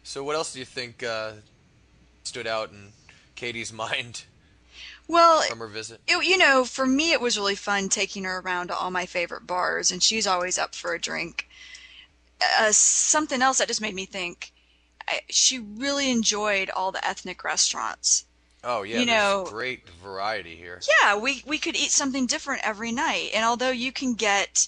So what else do you think stood out in Katie's mind Well, from her visit? for me, it was really fun taking her around to all my favorite bars, and she's always up for a drink. Something else that just made me think, she really enjoyed all the ethnic restaurants. Oh yeah, You there's know, great variety here. yeah, we could eat something different every night, and although you can get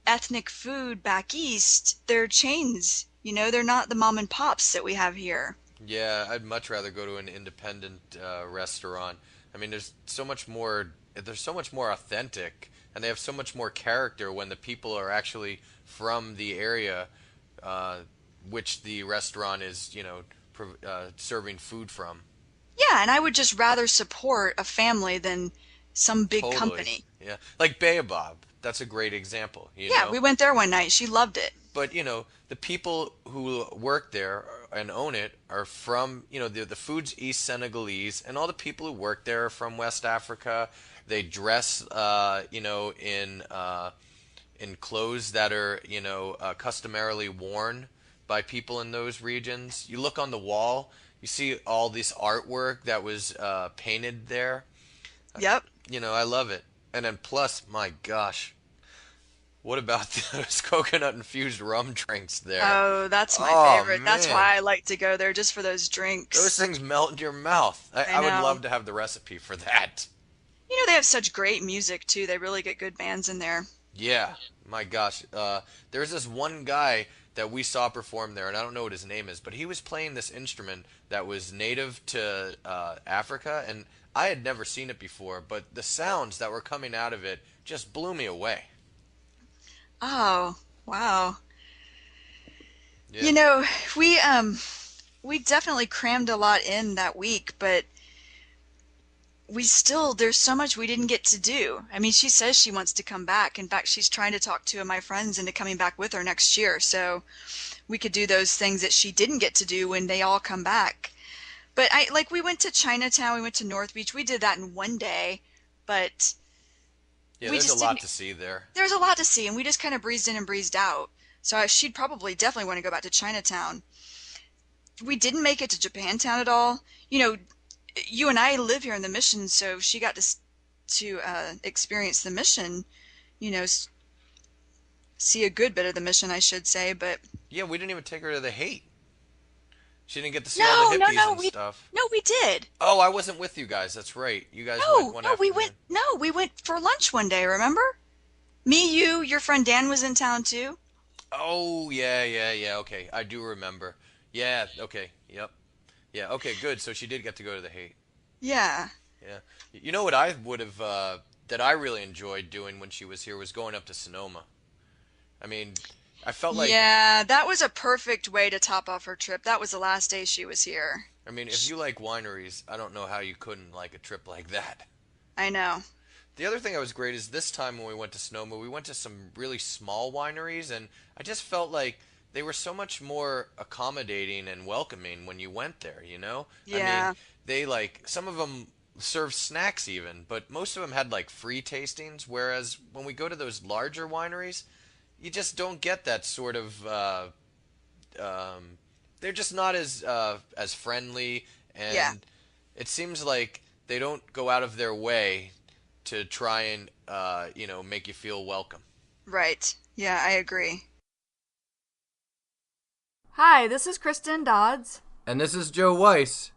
ethnic food back east, they're chains. They're not the mom and pops that we have here. Yeah, I'd much rather go to an independent restaurant. I mean, there's so much more. They're so much more authentic, and they have so much more character when the people are actually from the area, uh, which the restaurant is, serving food from. Yeah, and I would just rather support a family than some big Totally. company. Yeah. Like Baobab. That's a great example, Yeah, we went there one night. She loved it. But, the people who work there and own it are from, the food's East Senegalese, and all the people who work there are from West Africa. They dress, in clothes that are, customarily worn by people in those regions. You look on the wall, you see all this artwork that was painted there. Yep. I love it. And then plus, my gosh, what about those coconut infused rum drinks there? Oh, that's my Oh favorite. That's man, why I like to go there, just for those those drinks. things melt in your mouth. I, I I would know. love to have the recipe for that. They have such great music too. They really get good bands in there. Yeah, my gosh. There's this one guy that we saw perform there, and I don't know what his name is, but he was playing this instrument that was native to Africa, and I had never seen it before, but the sounds that were coming out of it just blew me away. Oh, wow. Yeah. You know, we um we definitely crammed a lot in that week, but there's so much we didn't get to do. I mean, she says she wants to come back. In fact, she's trying to talk two of my friends into coming back with her next year, so we could do those things that she didn't get to do when they all come back. But we went to Chinatown, we went to North Beach. We did that in one day, but Yeah, we there's a just lot didn't. to see there. There's a lot to see, and we just kind of breezed in and breezed out. So she'd probably definitely want to go back to Chinatown. We didn't make it to Japantown at all. You and I live here in the Mission, so she got to experience the Mission. You know, see a good bit of the Mission, I should say. But Yeah, we didn't even take her to the hate. She didn't get to see all the no, no, hippies no, and we stuff. no, we did. Oh, I wasn't with you guys. That's right. You guys went No, one no, we went. afternoon. No, we went for lunch one day. Remember? Me, you, your friend Dan was in town too. Oh, yeah, yeah, yeah. Okay, I do remember. Yeah, okay. Yep. Yeah, okay, good. So she did get to go to the hate. Yeah. Yeah. You know what I would have that I really enjoyed doing when she was here was going up to Sonoma. I mean, I felt like Yeah, that was a perfect way to top off her trip. That was the last day she was here. I mean, if you like wineries, I don't know how you couldn't like a trip like that. I know. The other thing that was great is this time when we went to Sonoma, we went to some really small wineries, and I just felt like they were so much more accommodating and welcoming when you went there, you know? I mean, Yeah, they like, some of them served snacks even, but most of them had like free tastings, whereas when we go to those larger wineries, you just don't get that sort of, um, they're just not as friendly, yeah, and it seems like they don't go out of their way to try and make you feel welcome. right. Yeah, I agree. Hi, this is Kristen Dodds. And this is Joe Weiss,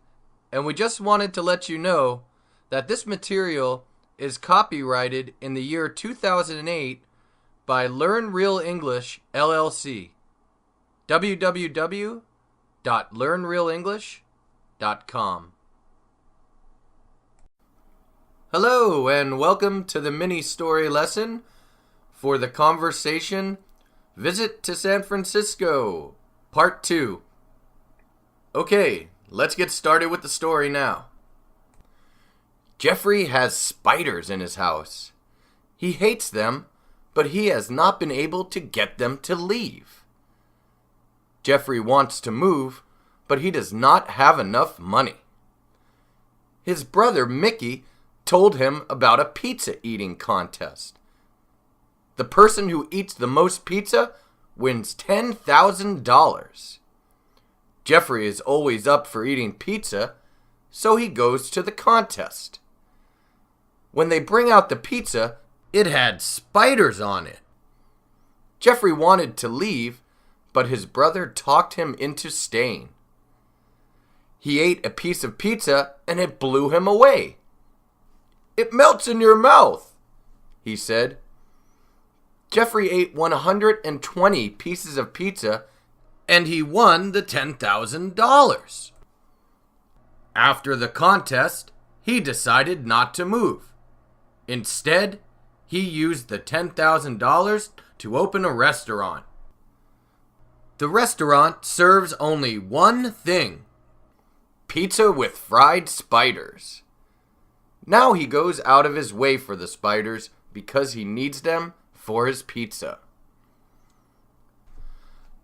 and we just wanted to let you know that this material is copyrighted in the year 2008 by Learn Real English LLC. www.learnrealenglish.com. Hello, and welcome to the mini story lesson for the conversation Visit to San Francisco, Part 2. Okay, let's get started with the story now. Jeffrey has spiders in his house. He hates them, but he has not been able to get them to leave. Jeffrey wants to move, but he does not have enough money. His brother Mickey told him about a pizza eating contest. The person who eats the most pizza wins $10,000. Jeffrey is always up for eating pizza, so he goes to the contest. When they bring out the pizza, it had spiders on it. Jeffrey wanted to leave, but his brother talked him into staying. He ate a piece of pizza and it blew him away. "It melts in your mouth," he said. Jeffrey ate 120 pieces of pizza and he won the $10,000. After the contest, he decided not to move. Instead, he used the $10,000 to open a restaurant. The restaurant serves only one thing: pizza with fried spiders. Now he goes out of his way for the spiders because he needs them for his pizza.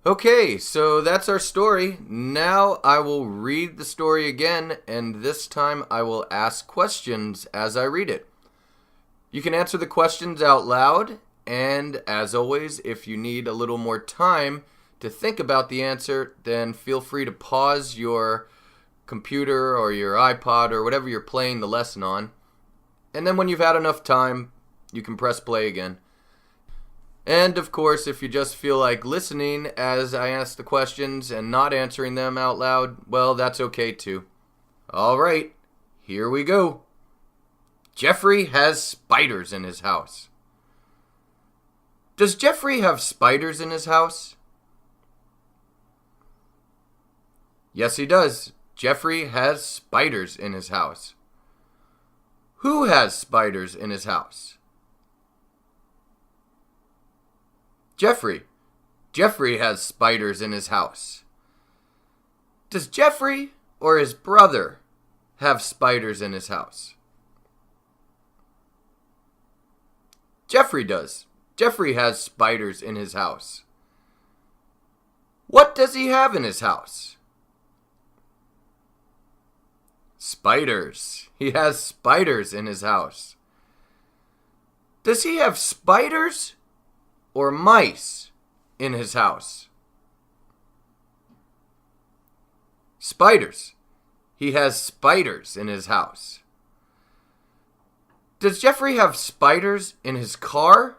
Okay, so that's our story. Now I will read the story again, and this time I will ask questions as I read it. You can answer the questions out loud, and as always, if you need a little more time to think about the answer, then feel free to pause your computer or your iPod or whatever you're playing the lesson on. And then when you've had enough time, you can press play again. And of course, if you just feel like listening as I ask the questions and not answering them out loud, well, that's okay too. All right, here we go. Jeffrey has spiders in his house. Does Jeffrey have spiders in his house? Yes, he does. Jeffrey has spiders in his house. Who has spiders in his house? Jeffrey. Jeffrey has spiders in his house. Does Jeffrey or his brother have spiders in his house? Jeffrey does. Jeffrey has spiders in his house. What does he have in his house? Spiders. He has spiders in his house. Does he have spiders or mice in his house? Spiders. He has spiders in his house. Does Jeffrey have spiders in his car?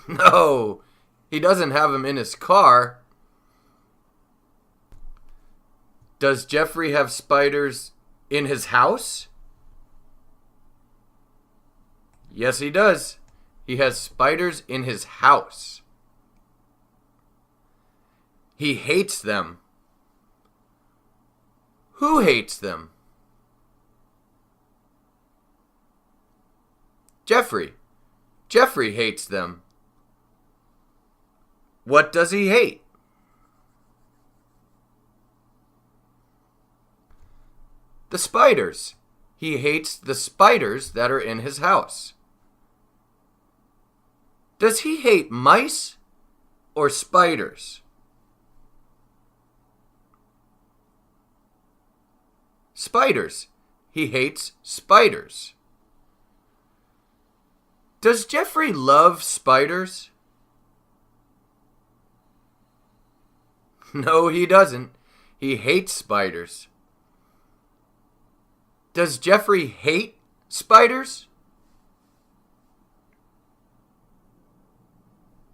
No, he doesn't have them in his car. Does Jeffrey have spiders in his house? Yes, he does. He has spiders in his house. He hates them. Who hates them? Jeffrey. Jeffrey hates them. What does he hate? The spiders. He hates the spiders that are in his house. Does he hate mice or spiders? Spiders. He hates spiders. Does Jeffrey love spiders? No, he doesn't. He hates spiders. Does Jeffrey hate spiders?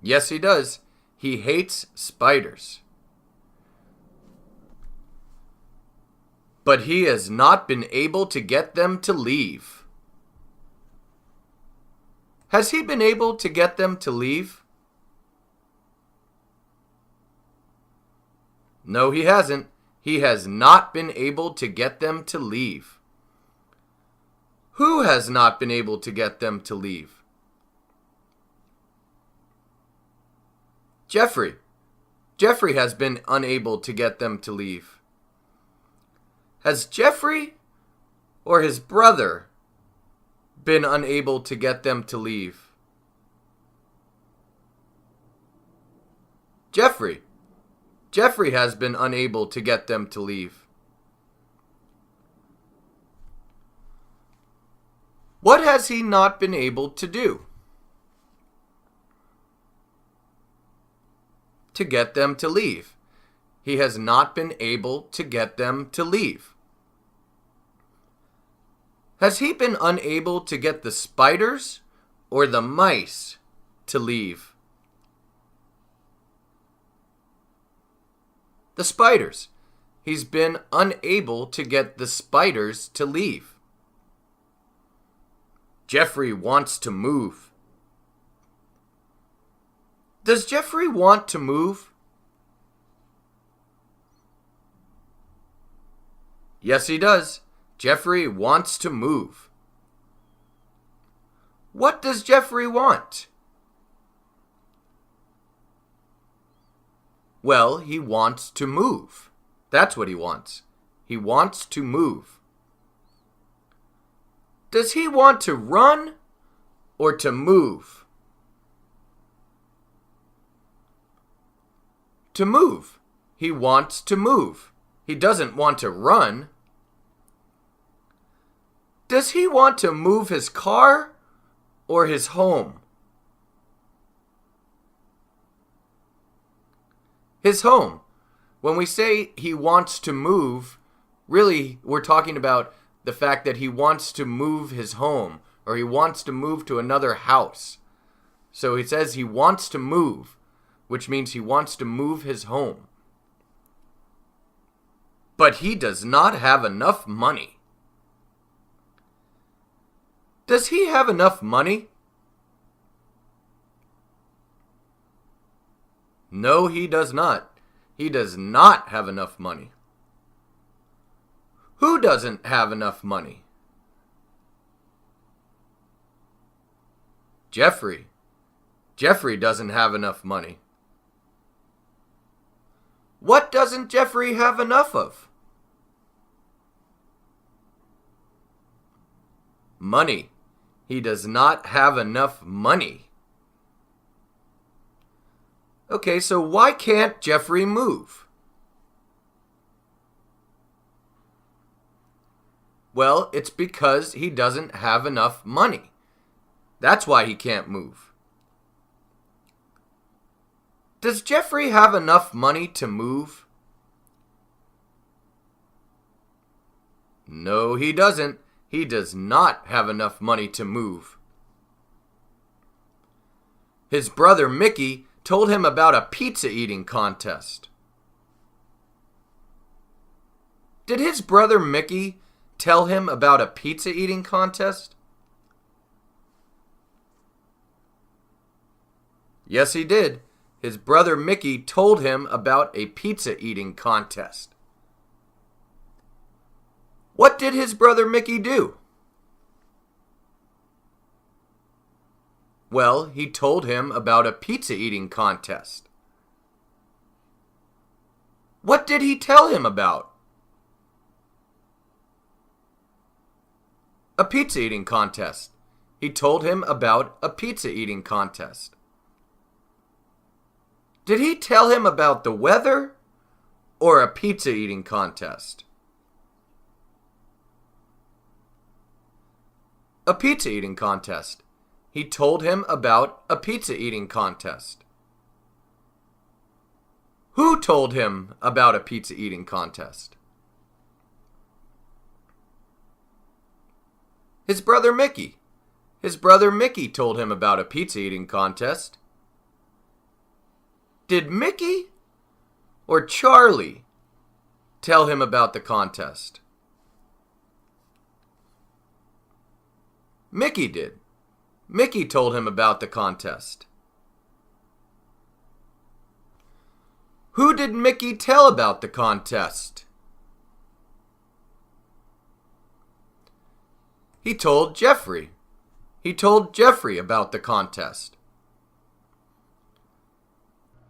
Yes, he does. He hates spiders. But he has not been able to get them to leave. Has he been able to get them to leave? No, he hasn't. He has not been able to get them to leave. Who has not been able to get them to leave? Jeffrey. Jeffrey has been unable to get them to leave. Has Jeffrey or his brother been unable to get them to leave? Jeffrey. Jeffrey has been unable to get them to leave. What has he not been able to do? to get them to leave. He has not been able to get them to leave. Has he been unable to get the spiders or the mice to leave? The spiders. He's been unable to get the spiders to leave. Jeffrey wants to move. Does Jeffrey want to move? Yes, he does. Jeffrey wants to move. What does Jeffrey want? Well, he wants to move. That's what he wants. He wants to move. Does he want to run or to move? To move. He wants to move. He doesn't want to run. Does he want to move his car or his home? His home. When we say he wants to move, really we're talking about the fact that he wants to move his home or he wants to move to another house. So he says he wants to move, which means he wants to move his home. But he does not have enough money. Does he have enough money? No, he does not. He does not have enough money. Who doesn't have enough money? Jeffrey. Jeffrey doesn't have enough money. What doesn't Jeffrey have enough of? Money. He does not have enough money. Okay, so why can't Jeffrey move? Well, it's because he doesn't have enough money. That's why he can't move. Does Jeffrey have enough money to move? No, he doesn't. He does not have enough money to move. His brother Mickey told him about a pizza eating contest. Did his brother Mickey tell him about a pizza eating contest? Yes, he did. His brother Mickey told him about a pizza eating contest. What did his brother Mickey do? Well, he told him about a pizza eating contest. What did he tell him about? A pizza eating contest. He told him about a pizza eating contest. Did he tell him about the weather or a pizza eating contest? A pizza eating contest. He told him about a pizza eating contest. Who told him about a pizza eating contest? His brother Mickey. His brother Mickey told him about a pizza eating contest. Did Mickey or Charlie tell him about the contest? Mickey did. Mickey told him about the contest. Who did Mickey tell about the contest? He told Jeffrey. He told Jeffrey about the contest.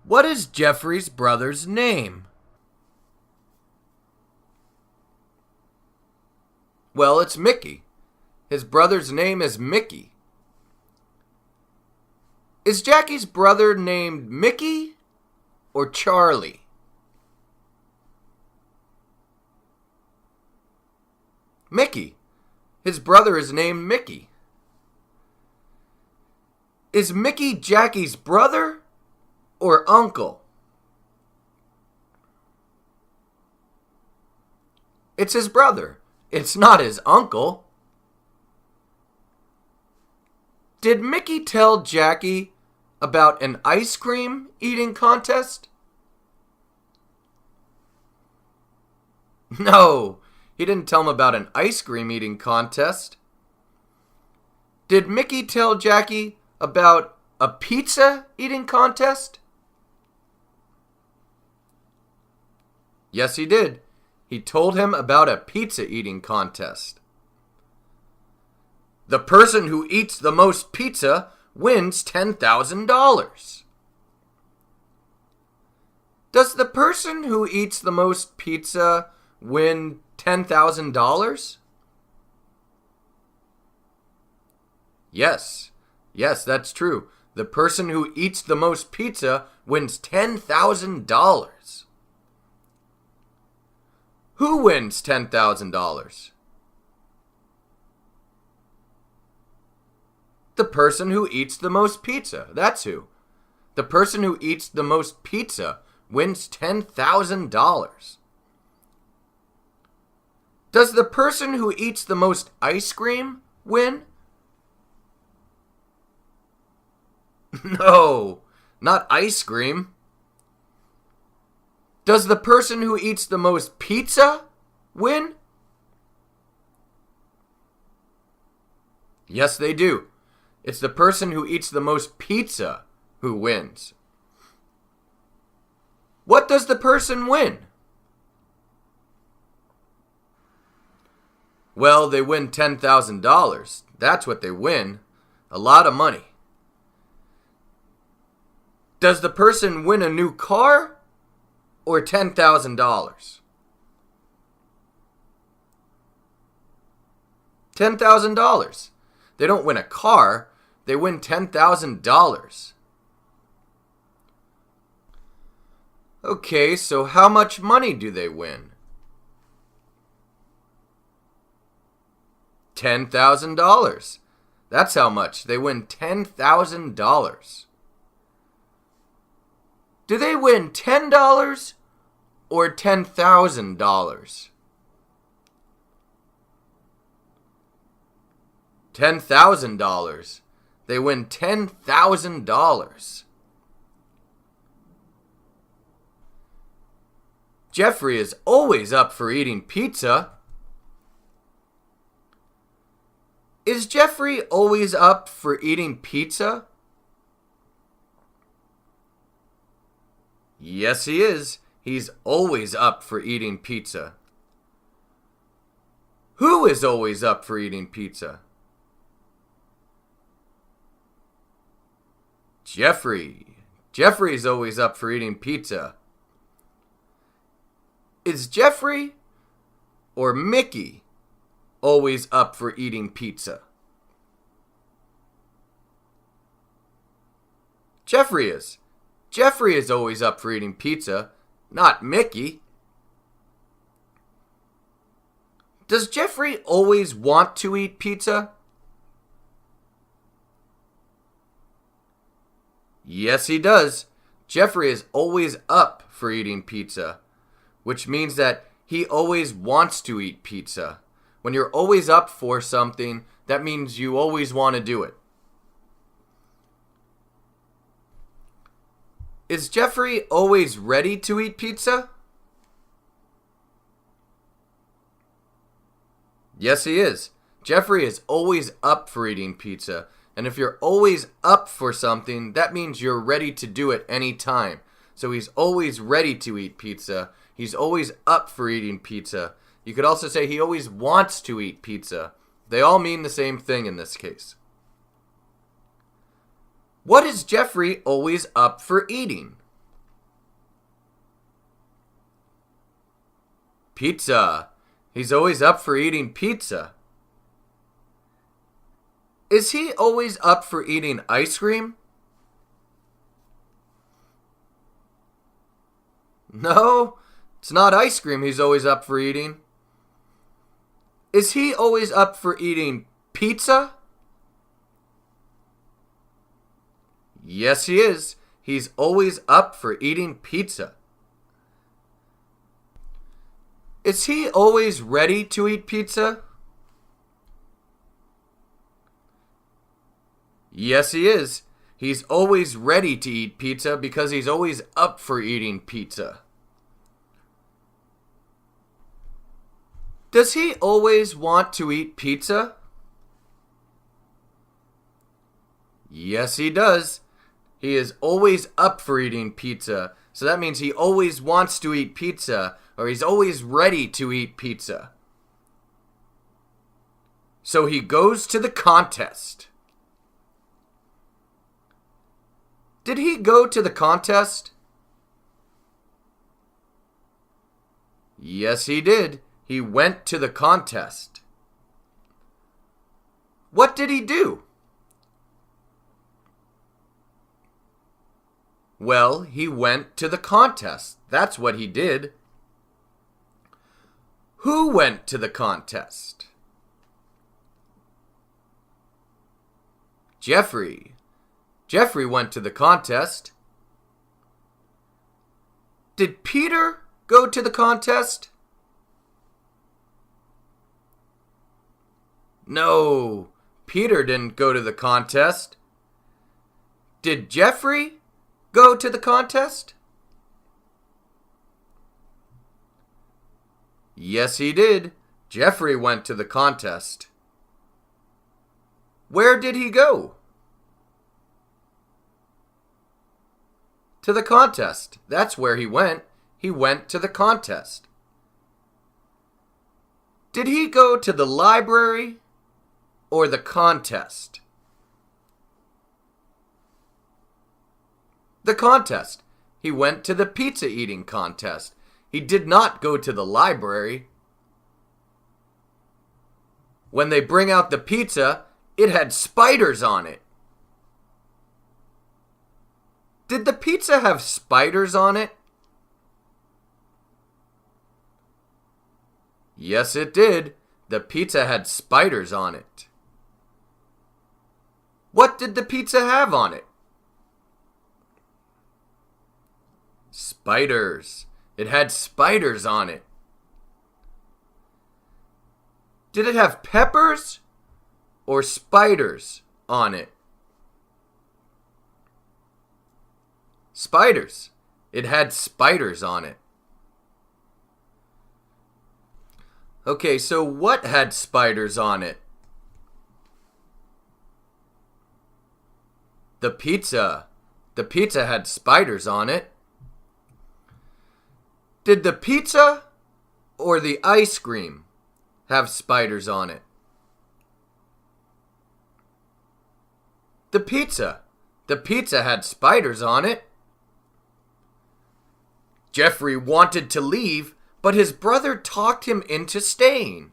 What is Jeffrey's brother's name? Well, it's Mickey. His brother's name is Mickey. Is Jackie's brother named Mickey or Charlie? Mickey. His brother is named Mickey. Is Mickey Jackie's brother or uncle? It's his brother. It's not his uncle. Did Mickey tell Jackie about an ice cream eating contest? No, he didn't tell him about an ice cream eating contest. Did Mickey tell Jackie about a pizza eating contest? Yes, he did. He told him about a pizza eating contest. The person who eats the most pizza wins $10,000. Does the person who eats the most pizza win $10,000? Yes, that's true. The person who eats the most pizza wins $10,000. Who wins $10,000? The person who eats the most pizza. That's who. The person who eats the most pizza wins $10,000. Does the person who eats the most ice cream win? No, not ice cream. Does the person who eats the most pizza win? Yes, they do. It's the person who eats the most pizza who wins. What does the person win? Well, they win $10,000. That's what they win. A lot of money. Does the person win a new car or $10,000? $10,000. They don't win a car, they win $10,000. Okay, so how much money do they win? $10,000. That's how much. They win $10,000. Do they win $10 or $10,000? $10,000. They win $10,000. Jeffrey is always up for eating pizza. Is Jeffrey always up for eating pizza? Yes, he is. He's always up for eating pizza. Who is always up for eating pizza? Jeffrey. Jeffrey's always up for eating pizza. Is Jeffrey or Mickey always up for eating pizza? Jeffrey is. Jeffrey is always up for eating pizza, not Mickey. Does Jeffrey always want to eat pizza? Yes, he does. Jeffrey is always up for eating pizza, which means that he always wants to eat pizza. When you're always up for something, that means you always want to do it. Is Jeffrey always ready to eat pizza? Yes, he is. Jeffrey is always up for eating pizza. And if you're always up for something, that means you're ready to do it anytime. So he's always ready to eat pizza. He's always up for eating pizza. You could also say he always wants to eat pizza. They all mean the same thing in this case. What is Jeffrey always up for eating? Pizza. He's always up for eating pizza. Is he always up for eating ice cream? No, it's not ice cream he's always up for eating. Is he always up for eating pizza? Yes, he is. He's always up for eating pizza. Is he always ready to eat pizza? Yes, he is. He's always ready to eat pizza because he's always up for eating pizza. Does he always want to eat pizza? Yes, he does. He is always up for eating pizza. So that means he always wants to eat pizza, or he's always ready to eat pizza. So he goes to the contest. Did he go to the contest? Yes, he did. He went to the contest. What did he do? Well, he went to the contest. That's what he did. Who went to the contest? Jeffrey. Jeffrey went to the contest. Did Peter go to the contest? No, Peter didn't go to the contest. Did Jeffrey go to the contest? Yes, he did. Jeffrey went to the contest. Where did he go? To the contest. That's where he went. He went to the contest. Did he go to the library or the contest? The contest. He went to the pizza eating contest. He did not go to the library. When they bring out the pizza, it had spiders on it. Did the pizza have spiders on it? Yes, it did. The pizza had spiders on it. What did the pizza have on it? Spiders. It had spiders on it. Did it have peppers or spiders on it? Spiders. It had spiders on it. Okay, so what had spiders on it? The pizza. The pizza had spiders on it. Did the pizza or the ice cream have spiders on it? The pizza. The pizza had spiders on it. Jeffrey wanted to leave, but his brother talked him into staying.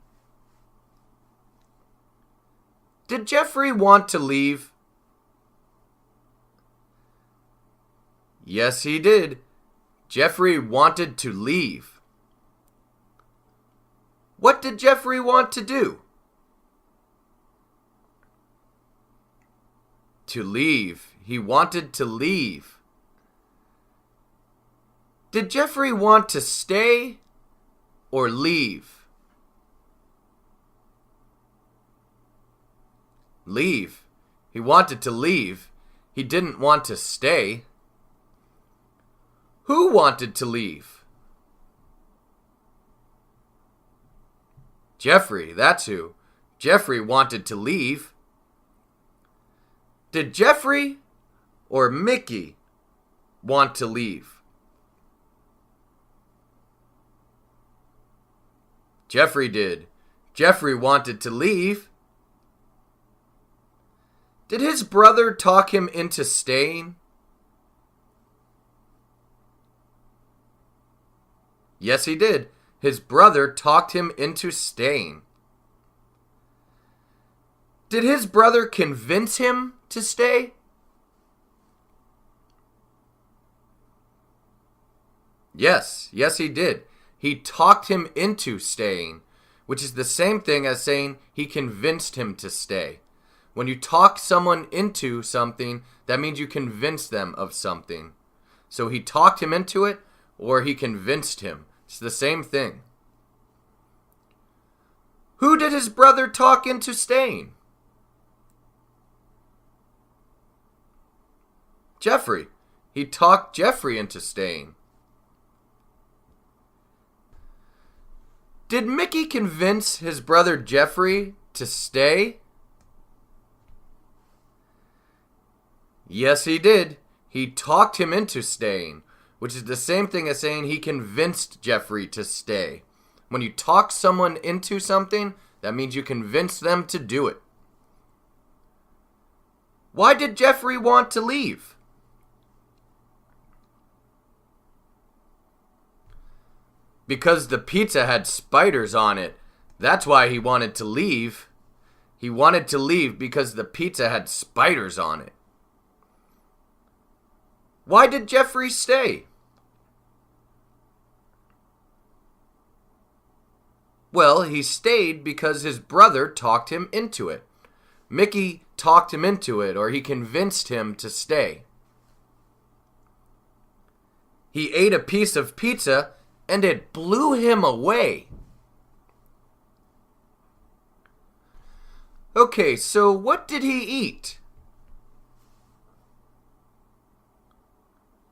Did Jeffrey want to leave? Yes, he did. Jeffrey wanted to leave. What did Jeffrey want to do? To leave. He wanted to leave. Did Jeffrey want to stay or leave? Leave. He wanted to leave. He didn't want to stay. Who wanted to leave? Jeffrey, that's who. Jeffrey wanted to leave. Did Jeffrey or Mickey want to leave? Jeffrey did. Jeffrey wanted to leave. Did his brother talk him into staying? Yes, he did. His brother talked him into staying. Did his brother convince him to stay? Yes, he did. He talked him into staying, which is the same thing as saying he convinced him to stay. When you talk someone into something, that means you convince them of something. So he talked him into it, or he convinced him. It's the same thing. Who did his brother talk into staying? Jeffrey. He talked Jeffrey into staying. Did Mickey convince his brother Jeffrey to stay? Yes, he did. He talked him into staying, which is the same thing as saying he convinced Jeffrey to stay. When you talk someone into something, that means you convince them to do it. Why did Jeffrey want to leave? Because the pizza had spiders on it. That's why he wanted to leave. He wanted to leave because the pizza had spiders on it. Why did Jeffrey stay? Well, he stayed because his brother talked him into it. Mickey talked him into it, or he convinced him to stay. He ate a piece of pizza and it blew him away. Okay, so what did he eat?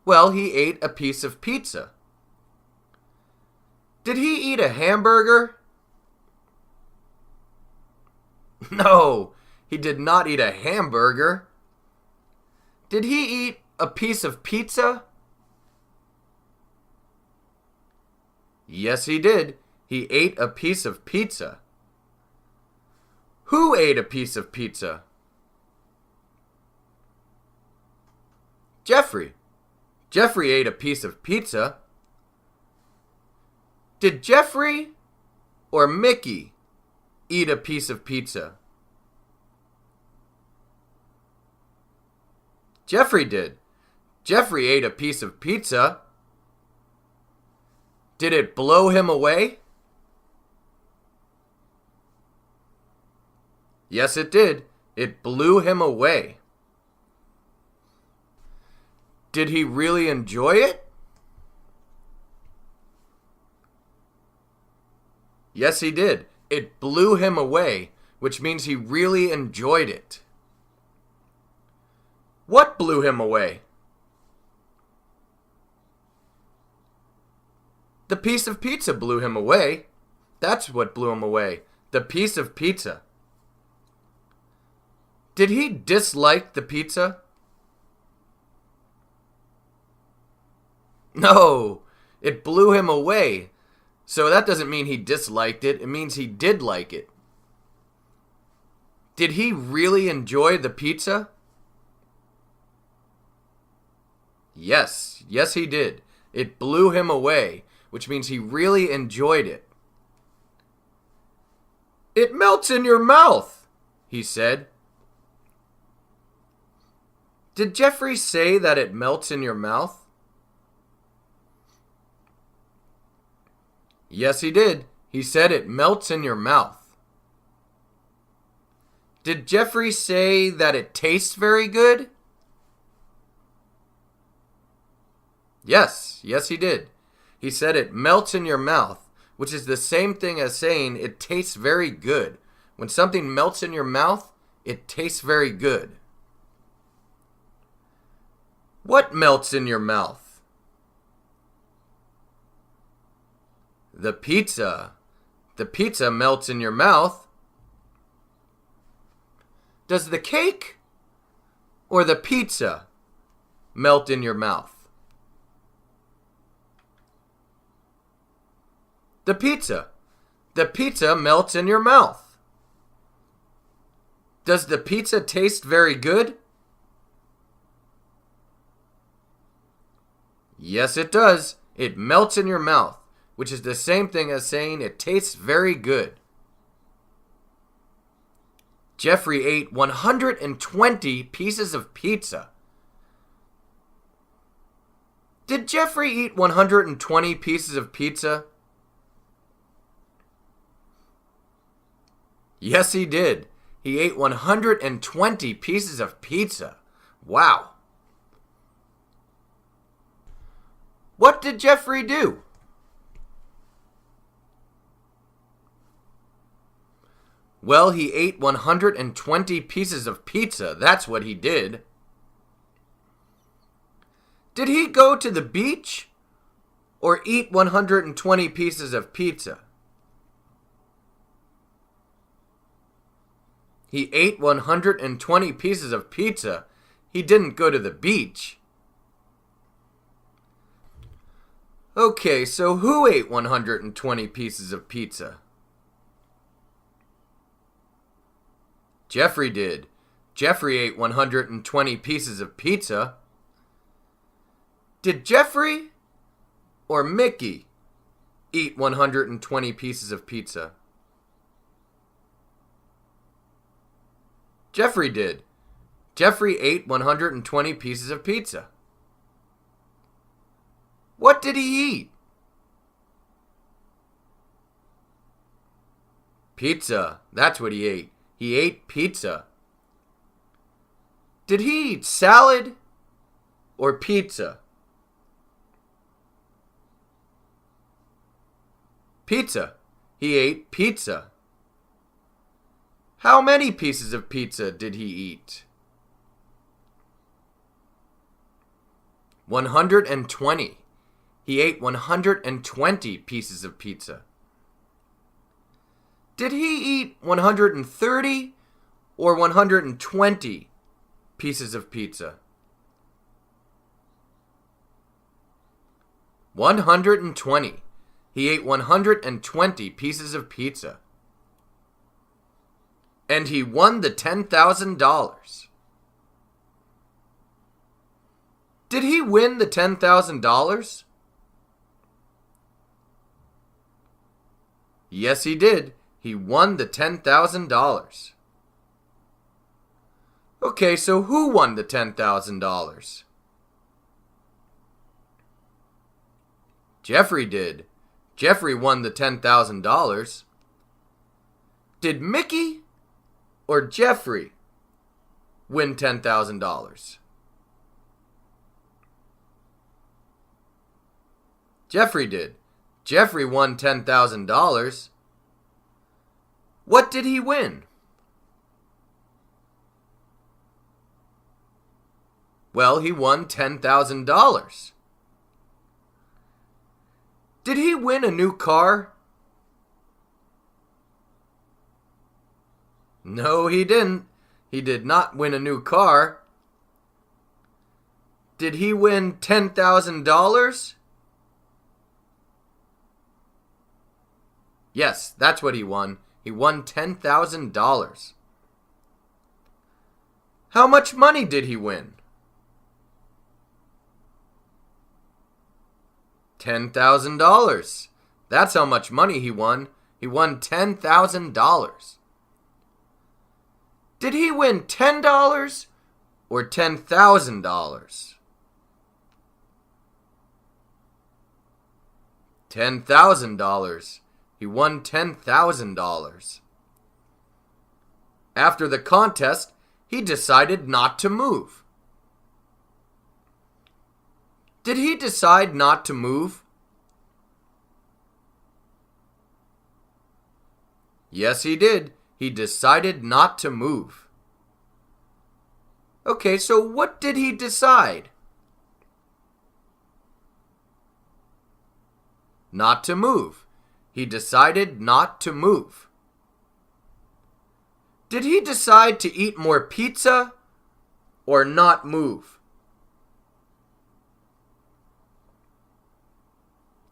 Well, he ate a piece of pizza. Did he eat a hamburger? No, he did not eat a hamburger. Did he eat a piece of pizza? Yes, he did. He ate a piece of pizza. Who ate a piece of pizza? Jeffrey. Jeffrey ate a piece of pizza. Did Jeffrey or Mickey eat a piece of pizza? Jeffrey did. Jeffrey ate a piece of pizza. Did it blow him away? Yes, it did. It blew him away. Did he really enjoy it? Yes, he did. It blew him away, which means he really enjoyed it. What blew him away? The piece of pizza blew him away. That's what blew him away. The piece of pizza. Did he dislike the pizza? No, it blew him away. So that doesn't mean he disliked it. It means he did like it. Did he really enjoy the pizza? Yes, he did. It blew him away, which means he really enjoyed it. It melts in your mouth, he said. Did Jeffrey say that it melts in your mouth? Yes, he did. He said it melts in your mouth. Did Jeffrey say that it tastes very good? Yes, he did. He said it melts in your mouth, which is the same thing as saying it tastes very good. When something melts in your mouth, it tastes very good. What melts in your mouth? The pizza. The pizza melts in your mouth. Does the cake or the pizza melt in your mouth? The pizza. The pizza melts in your mouth. Does the pizza taste very good? Yes, it does. It melts in your mouth, which is the same thing as saying it tastes very good. Jeffrey ate 120 pieces of pizza. Did Jeffrey eat 120 pieces of pizza? Yes, he did. He ate 120 pieces of pizza. Wow. What did Jeffrey do? Well, he ate 120 pieces of pizza. That's what he did. Did he go to the beach or eat 120 pieces of pizza? He ate 120 pieces of pizza. He didn't go to the beach. Okay, so who ate 120 pieces of pizza? Jeffrey did. Jeffrey ate 120 pieces of pizza. Did Jeffrey or Mickey eat 120 pieces of pizza? Jeffrey did. Jeffrey ate 120 pieces of pizza. What did he eat? Pizza. That's what he ate. He ate pizza. Did he eat salad or pizza? Pizza. He ate pizza. How many pieces of pizza did he eat? 120. He ate 120 pieces of pizza. Did he eat 130 or 120 pieces of pizza? 120. He ate 120 pieces of pizza. And he won the $10,000. Did he win the $10,000? Yes, he did. He won the $10,000. Okay, so who won the $10,000? Jeffrey did. Jeffrey won the $10,000. Did Mickey or Jeffrey win $10,000? Jeffrey did. Jeffrey won $10,000. What did he win? Well, he won $10,000. Did he win a new car? No, he didn't. He did not win a new car. Did he win $10,000? Yes, that's what he won. He won $10,000. How much money did he win? $10,000. That's how much money he won. He won $10,000. Did he win $10 or $10,000? $10,000. He won $10,000. After the contest, he decided not to move. Did he decide not to move? Yes, he did. He decided not to move. Okay, so what did he decide? Not to move. He decided not to move. Did he decide to eat more pizza or not move?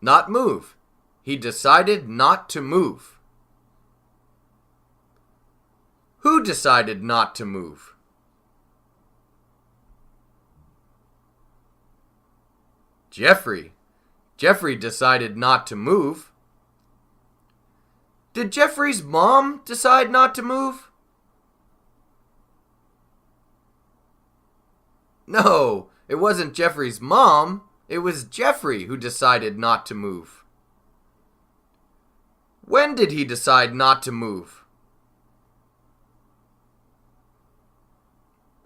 Not move. He decided not to move. Who decided not to move? Jeffrey. Jeffrey decided not to move. Did Jeffrey's mom decide not to move? No, it wasn't Jeffrey's mom. It was Jeffrey who decided not to move. When did he decide not to move?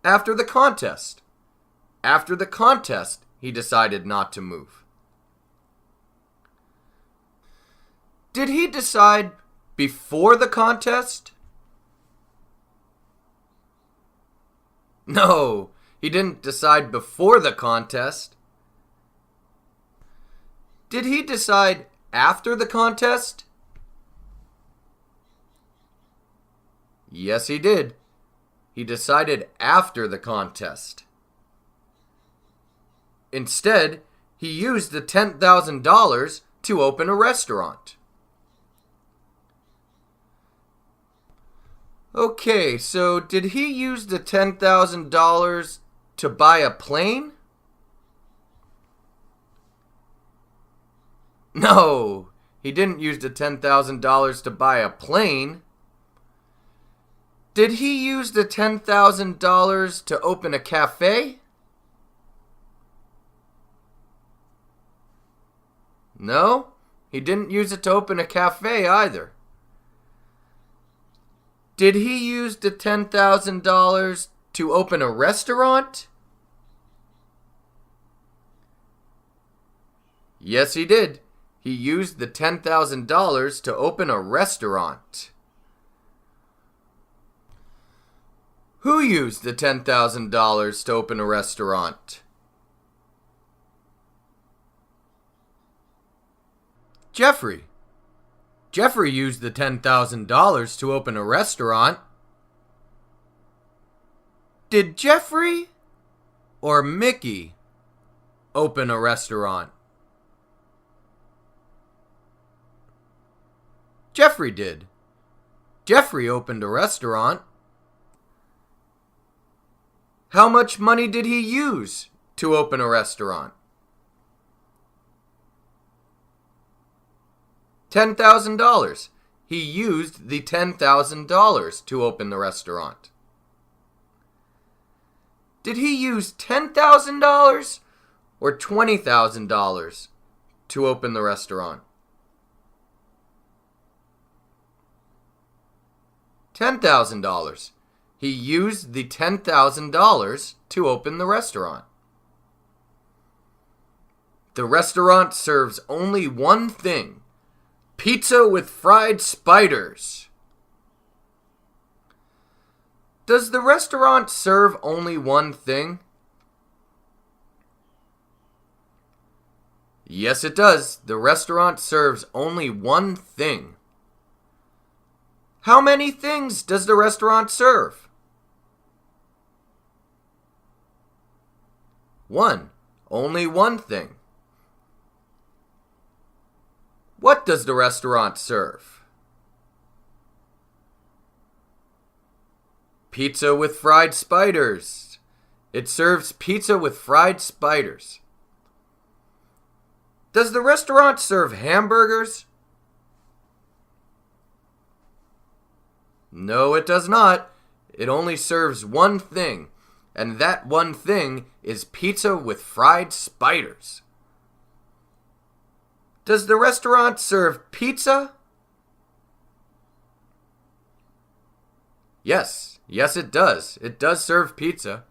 After the contest. After the contest, he decided not to move. Did he decide before the contest No, he didn't decide before the contest. Did he decide after the contest? Yes, he did. He decided after the contest. Instead, he used the $10,000 to open a restaurant. Okay, so did he use the $10,000 to buy a plane? No, he didn't use the $10,000 to buy a plane. Did he use the $10,000 to open a cafe? No, he didn't use it to open a cafe either. Did he use the $10,000 to open a restaurant? Yes, he did. He used the $10,000 to open a restaurant. Who used the $10,000 to open a restaurant? Jeffrey. Jeffrey used the $10,000 to open a restaurant. Did Jeffrey or Mickey open a restaurant? Jeffrey did. Jeffrey opened a restaurant. How much money did he use to open a restaurant? $10,000. He used the $10,000 to open the restaurant. Did he use $10,000 or $20,000 to open the restaurant? $10,000. He used the $10,000 to open the restaurant. The restaurant serves only one thing: pizza with fried spiders. Does the restaurant serve only one thing? Yes, it does. The restaurant serves only one thing. How many things does the restaurant serve? One. Only one thing. What does the restaurant serve? Pizza with fried spiders. It serves pizza with fried spiders. Does the restaurant serve hamburgers? No, it does not. It only serves one thing, and that one thing is pizza with fried spiders. Does the restaurant serve pizza? Yes, it does. It does serve pizza.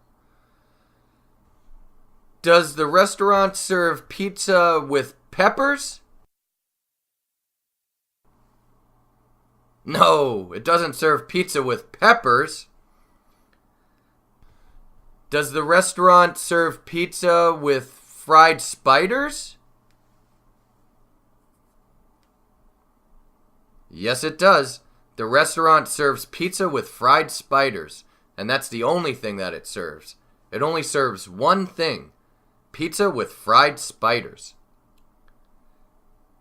Does the restaurant serve pizza with peppers? No, it doesn't serve pizza with peppers. Does the restaurant serve pizza with fried spiders? Yes, it does. The restaurant serves pizza with fried spiders, and that's the only thing that it serves. It only serves one thing: pizza with fried spiders.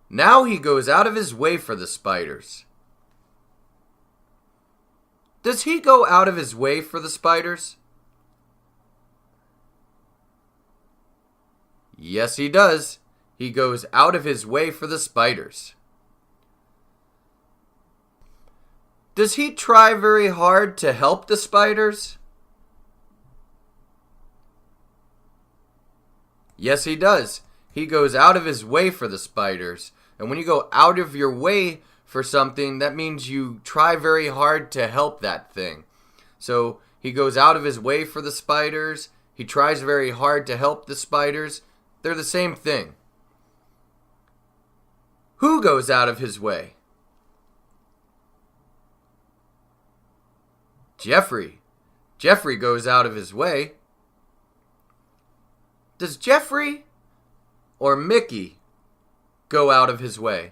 Now he goes out of his way for the spiders. Does he go out of his way for the spiders? Yes, he does. He goes out of his way for the spiders. Does he try very hard to help the spiders? Yes, he does. He goes out of his way for the spiders. And when you go out of your way for something, that means you try very hard to help that thing. So he goes out of his way for the spiders. He tries very hard to help the spiders. They're the same thing. Who goes out of his way? Jeffrey. Jeffrey goes out of his way. Does Jeffrey or Mickey go out of his way?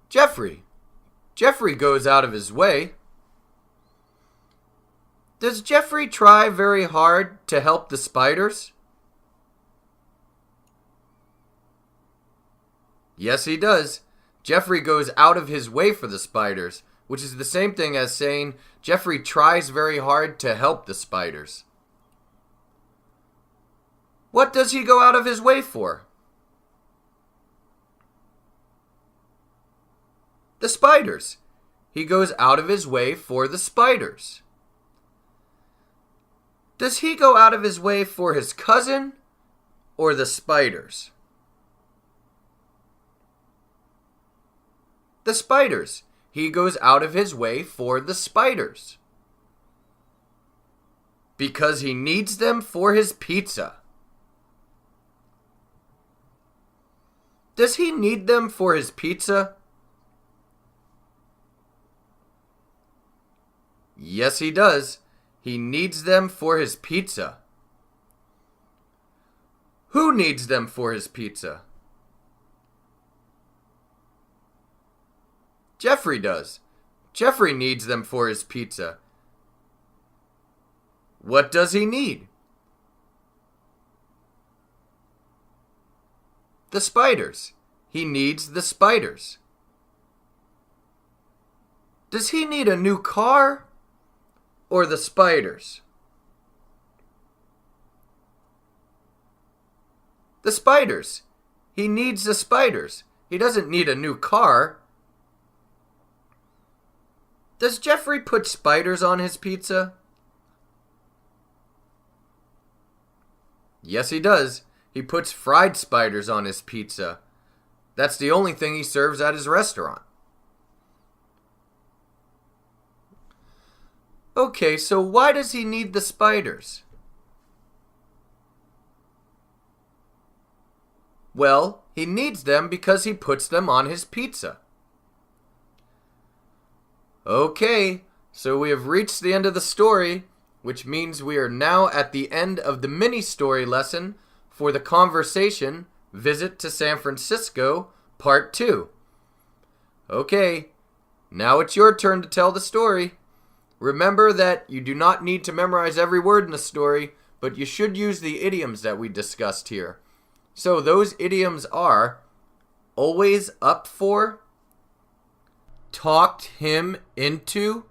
Jeffrey. Jeffrey goes out of his way. Does Jeffrey try very hard to help the spiders? Yes, he does. Jeffrey goes out of his way for the spiders, which is the same thing as saying Jeffrey tries very hard to help the spiders. What does he go out of his way for? The spiders. He goes out of his way for the spiders. Does he go out of his way for his cousin or the spiders? The spiders. He goes out of his way for the spiders. Because he needs them for his pizza. Does he need them for his pizza? Yes, he does. He needs them for his pizza. Who needs them for his pizza? Jeffrey does. Jeffrey needs them for his pizza. What does he need? The spiders. He needs the spiders. Does he need a new car or the spiders? The spiders. He needs the spiders. He doesn't need a new car. Does Jeffrey put spiders on his pizza? Yes, he does. He puts fried spiders on his pizza. That's the only thing he serves at his restaurant. Okay, so why does he need the spiders? Well, he needs them because he puts them on his pizza. Okay, so we have reached the end of the story, which means we are now at the end of the mini-story lesson for the conversation Visit to San Francisco, Part 2. Okay, now it's your turn to tell the story. Remember that you do not need to memorize every word in the story, but you should use the idioms that we discussed here. So those idioms are always up for, talked him into,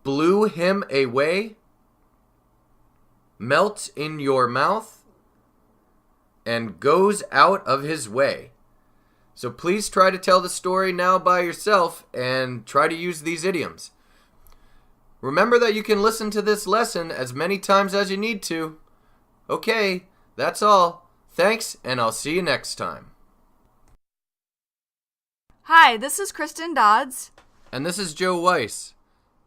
blew him away, melt in your mouth, and goes out of his way. So please try to tell the story now by yourself and try to use these idioms. Remember that you can listen to this lesson as many times as you need to. Okay, that's all. Thanks, and I'll see you next time. Hi, this is Kristen Dodds. And this is Joe Weiss.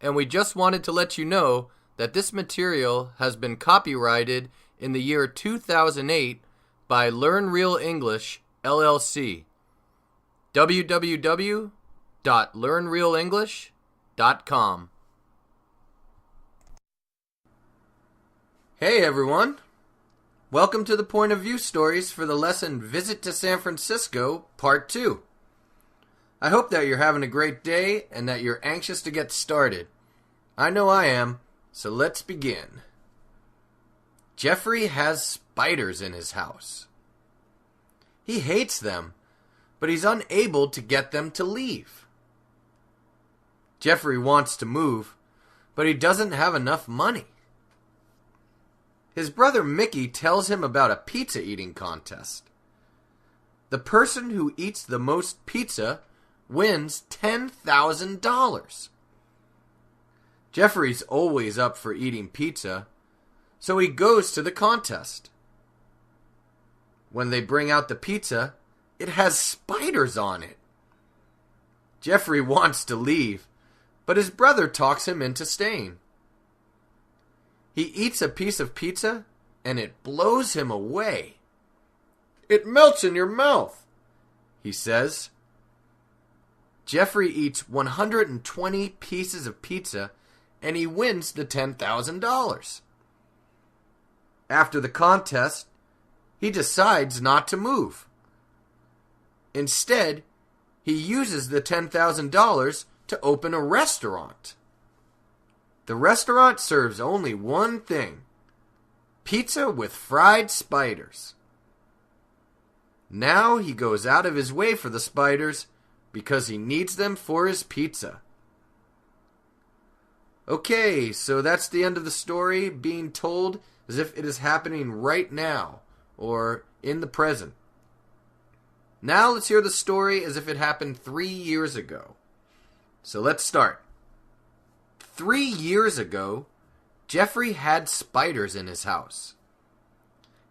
And we just wanted to let you know that this material has been copyrighted in the year 2008 by Learn Real English, LLC. www.learnrealenglish.com. Hey everyone! Welcome to the Point of View Stories for the lesson Visit to San Francisco, Part 2. I hope that you're having a great day and that you're anxious to get started. I know I am, so let's begin. Jeffrey has spiders in his house. He hates them, but he's unable to get them to leave. Jeffrey wants to move, but he doesn't have enough money. His brother Mickey tells him about a pizza eating contest. The person who eats the most pizza wins $10,000. Jeffrey's always up for eating pizza, so he goes to the contest. When they bring out the pizza, it has spiders on it. Jeffrey wants to leave, but his brother talks him into staying. He eats a piece of pizza, and it blows him away. "It melts in your mouth," he says. Jeffrey eats 120 pieces of pizza and he wins the $10,000. After the contest, he decides not to move. Instead, he uses the $10,000 to open a restaurant. The restaurant serves only one thing: pizza with fried spiders. Now he goes out of his way for the spiders because he needs them for his pizza. Okay, so that's the end of the story, being told as if it is happening right now, or in the present. Now let's hear the story as if it happened 3 years ago. So let's start. 3 years ago, Jeffrey had spiders in his house.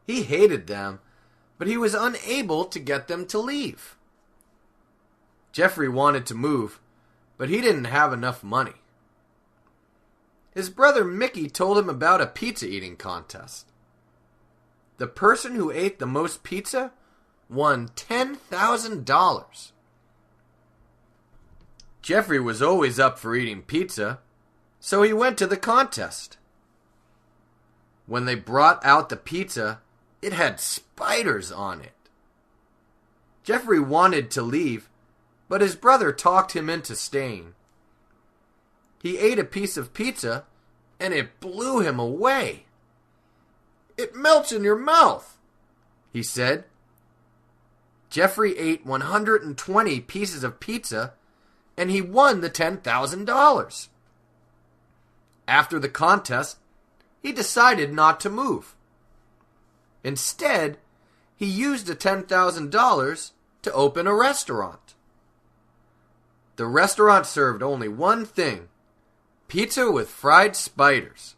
He hated them, but he was unable to get them to leave. Jeffrey wanted to move, but he didn't have enough money. His brother Mickey told him about a pizza eating contest. The person who ate the most pizza won $10,000. Jeffrey was always up for eating pizza, so he went to the contest. When they brought out the pizza, it had spiders on it. Jeffrey wanted to leave, but his brother talked him into staying. He ate a piece of pizza, and it blew him away. "It melts in your mouth," he said. Jeffrey ate 120 pieces of pizza, and he won the $10,000. After the contest, he decided not to move. Instead, he used the $10,000 to open a restaurant. The restaurant served only one thing: pizza with fried spiders.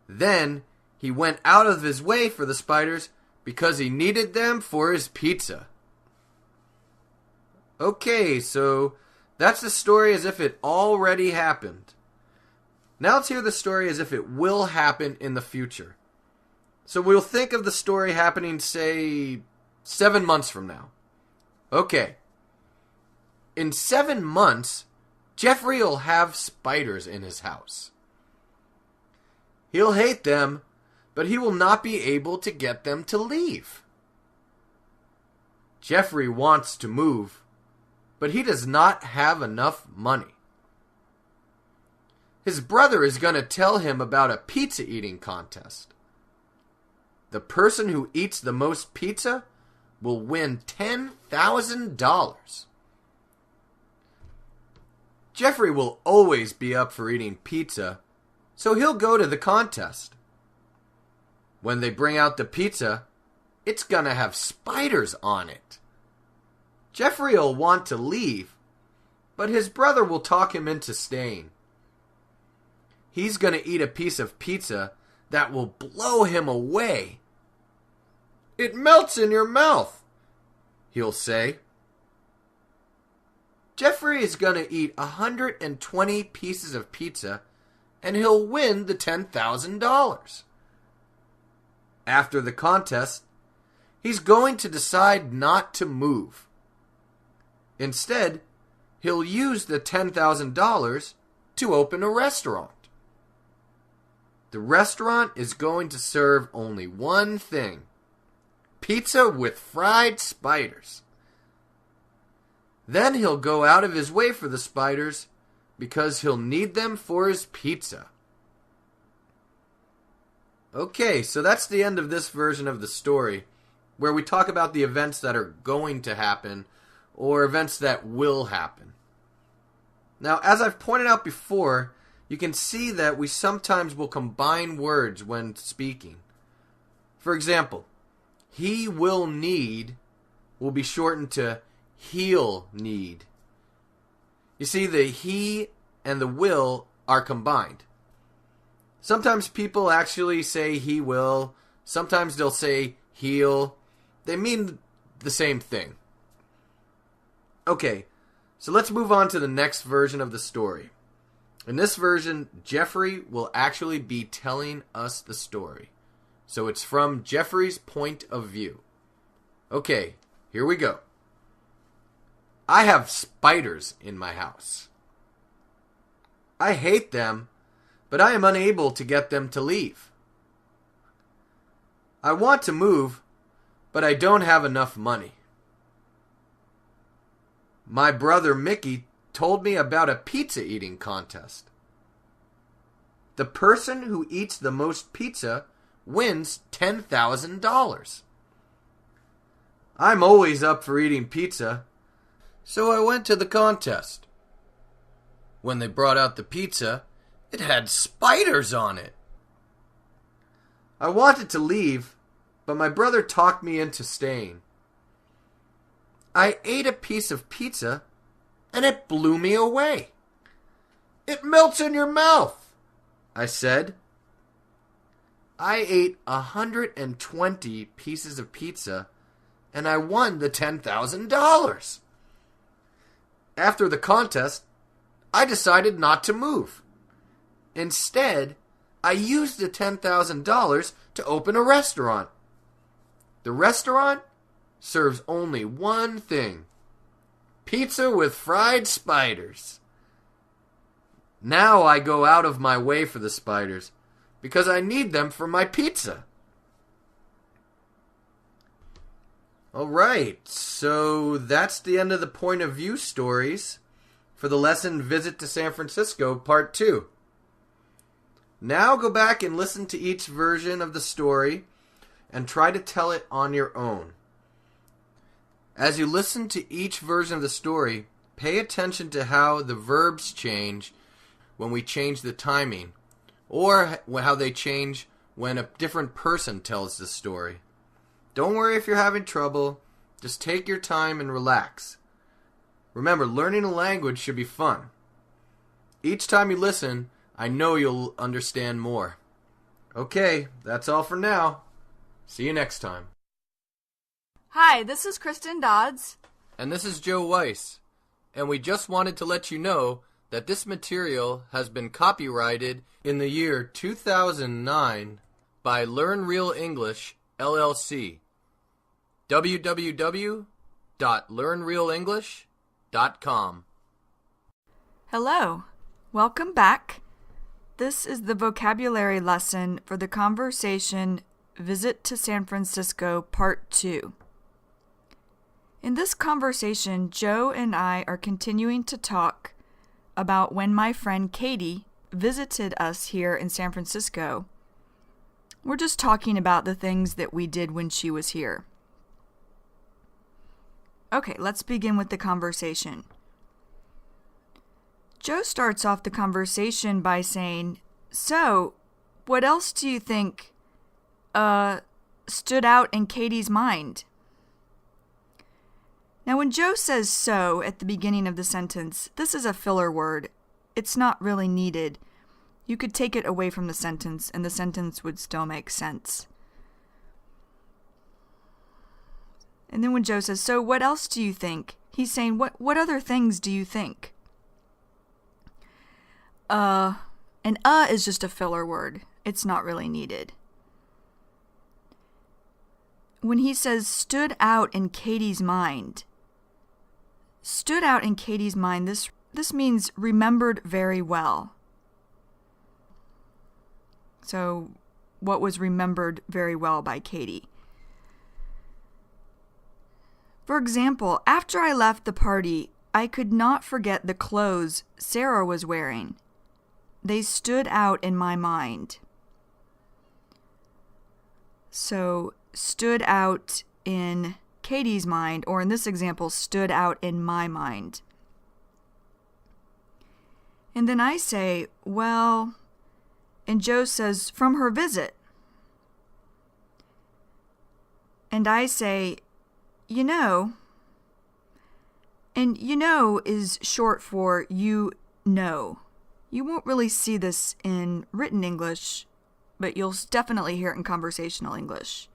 Then he went out of his way for the spiders because he needed them for his pizza. Okay, so that's the story as if it already happened. Now let's hear the story as if it will happen in the future. So we'll think of the story happening, say, 7 months from now. Okay. In 7 months, Jeffrey will have spiders in his house. He'll hate them, but he will not be able to get them to leave. Jeffrey wants to move, but he does not have enough money. His brother is going to tell him about a pizza eating contest. The person who eats the most pizza will win $10,000. Jeffrey will always be up for eating pizza, so he'll go to the contest. When they bring out the pizza, it's gonna have spiders on it. Jeffrey will want to leave, but his brother will talk him into staying. He's gonna eat a piece of pizza that will blow him away. "It melts in your mouth," he'll say. Jeffrey is going to eat 120 pieces of pizza, and he'll win the $10,000. After the contest, he's going to decide not to move. Instead, he'll use the $10,000 to open a restaurant. The restaurant is going to serve only one thing: pizza with fried spiders. Then he'll go out of his way for the spiders because he'll need them for his pizza. Okay, so that's the end of this version of the story, where we talk about the events that are going to happen or events that will happen. Now, as I've pointed out before, you can see that we sometimes will combine words when speaking. For example, he will need will be shortened to he'll need. You see, the he and the will are combined. Sometimes people actually say he will. Sometimes they'll say he'll. They mean the same thing. Okay, so let's move on to the next version of the story. In this version, Jeffrey will actually be telling us the story. So it's from Jeffrey's point of view. Okay, here we go. I have spiders in my house. I hate them, but I am unable to get them to leave. I want to move, but I don't have enough money. My brother Mickey told me about a pizza eating contest. The person who eats the most pizza wins $10,000. I'm always up for eating pizza, so I went to the contest. When they brought out the pizza, it had spiders on it. I wanted to leave, but my brother talked me into staying. I ate a piece of pizza, and it blew me away. It melts in your mouth, I said. I ate 120 pieces of pizza, and I won the $10,000. After the contest, I decided not to move. Instead, I used the $10,000 to open a restaurant. The restaurant serves only one thing: pizza with fried spiders. Now I go out of my way for the spiders because I need them for my pizza. Alright, so that's the end of the point of view stories for the lesson Visit to San Francisco Part 2. Now go back and listen to each version of the story and try to tell it on your own. As you listen to each version of the story, pay attention to how the verbs change when we change the timing, or how they change when a different person tells the story. Don't worry if you're having trouble. Just take your time and relax. Remember, learning a language should be fun. Each time you listen, I know you'll understand more. Okay, that's all for now. See you next time. Hi, this is Kristen Dodds. And this is Joe Weiss. And we just wanted to let you know that this material has been copyrighted in the year 2009 by Learn Real English, LLC. www.learnrealenglish.com. Hello. Welcome back. This is the vocabulary lesson for the conversation Visit to San Francisco Part 2. In this conversation, Joe and I are continuing to talk about when my friend Katie visited us here in San Francisco. We're just talking about the things that we did when she was here. Okay, let's begin with the conversation. Joe starts off the conversation by saying, "So, what else do you think stood out in Katie's mind?" Now, when Joe says "so" at the beginning of the sentence, this is a filler word. It's not really needed. You could take it away from the sentence, and the sentence would still make sense. And then when Joe says, "So what else do you think?" he's saying, what other things do you think? And is just a filler word. It's not really needed. When he says stood out in Katie's mind, stood out in Katie's mind, this means remembered very well. So, what was remembered very well by Katie? For example, after I left the party, I could not forget the clothes Sarah was wearing. They stood out in my mind. So, stood out in Katie's mind, or in this example, stood out in my mind. And then I say, well, and Joe says, from her visit. And I say, you know, and you know is short for you know. You won't really see this in written English, but you'll definitely hear it in conversational English.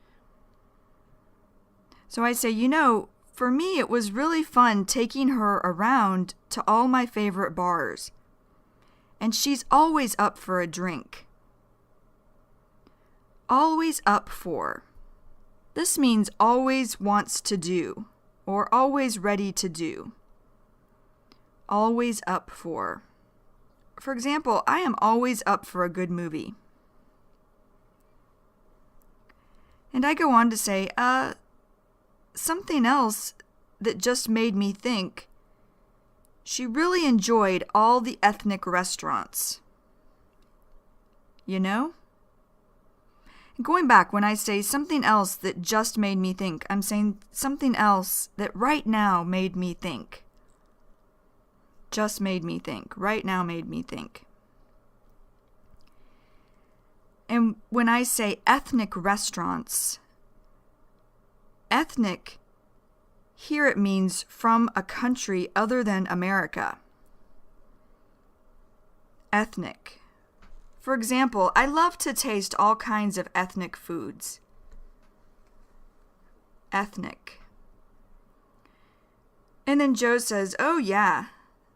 So I say, you know, for me it was really fun taking her around to all my favorite bars. And she's always up for a drink. Always up for. This means always wants to do, or always ready to do. always up for. For example, I am always up for a good movie. And I go on to say, something else that just made me think. She really enjoyed all the ethnic restaurants. You know? And going back, when I say something else that just made me think, I'm saying something else that right now made me think. Just made me think. Right now made me think. And when I say ethnic restaurants, ethnic, here it means from a country other than America. Ethnic. For example, I love to taste all kinds of ethnic foods. Ethnic. And then Joe says, oh yeah,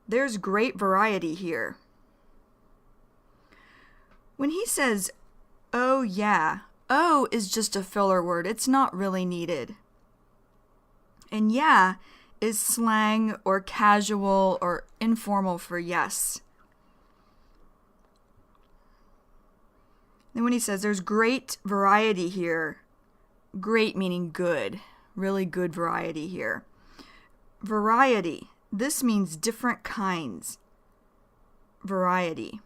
there's great variety here. When he says, oh yeah, oh is just a filler word. It's not really needed. And yeah is slang or casual or informal for yes. Then when he says there's great variety here, great meaning good, really good variety here. Variety, this means different kinds. Variety.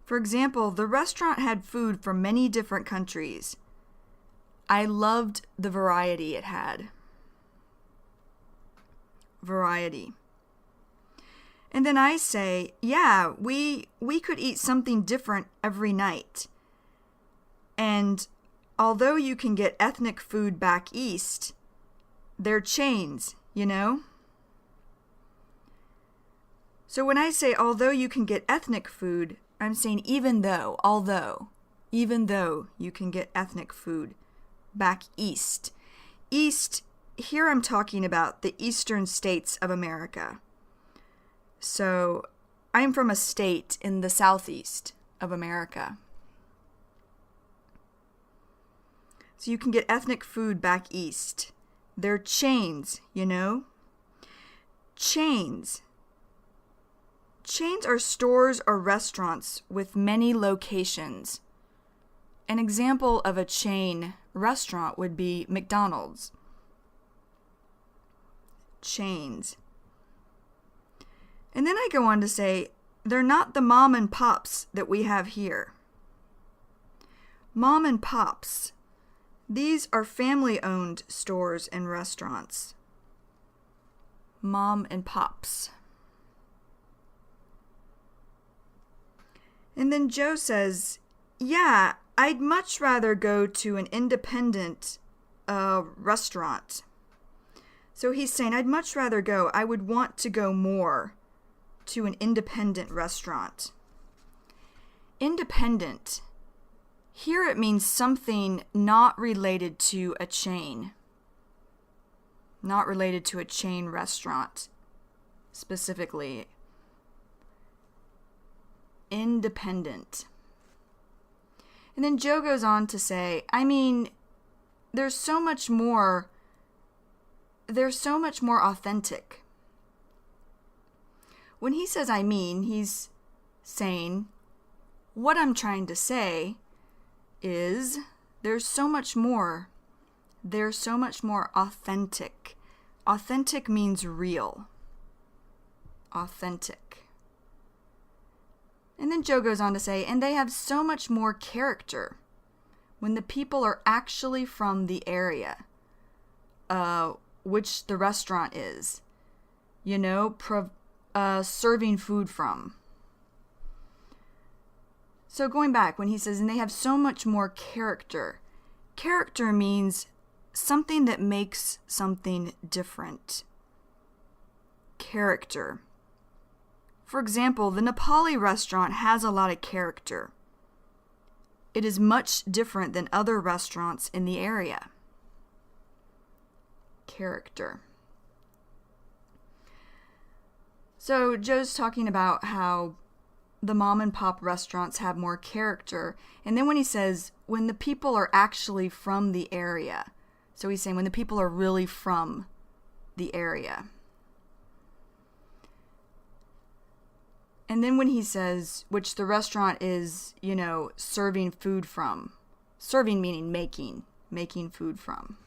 For example, the restaurant had food from many different countries. I loved the variety it had. Variety. And then I say, yeah, we could eat something different every night. And although you can get ethnic food back east, they're chains, you know? So when I say although you can get ethnic food, I'm saying even though you can get ethnic food back east. East, here I'm talking about the eastern states of America. So I'm from a state in the southeast of America. So you can get ethnic food back east. They're chains, you know? Chains. Chains are stores or restaurants with many locations. An example of a chain restaurant would be McDonald's. Chains. And then I go on to say, they're not the mom and pops that we have here. Mom and pops. These are family-owned stores and restaurants. Mom and pops. And then Joe says, yeah, I'd much rather go to an independent restaurant. So he's saying, I'd much rather go. I would want to go more to an independent restaurant. Independent. Here it means something not related to a chain. Not related to a chain restaurant, specifically. Independent. And then Joe goes on to say, I mean, there's so much more authentic. When he says I mean, he's saying, what I'm trying to say is there's so much more. There's so much more authentic. Authentic means real. Authentic. And then Joe goes on to say, and they have so much more character when the people are actually from the area, which the restaurant is, you know, serving food from. So going back, when he says, and they have so much more character. Character means something that makes something different. Character. For example, the Nepali restaurant has a lot of character. It is much different than other restaurants in the area. Character. So Joe's talking about how the mom and pop restaurants have more character. And then when he says, when the people are actually from the area. So he's saying when the people are really from the area. And then when he says, which the restaurant is, serving food from. Serving meaning making food from.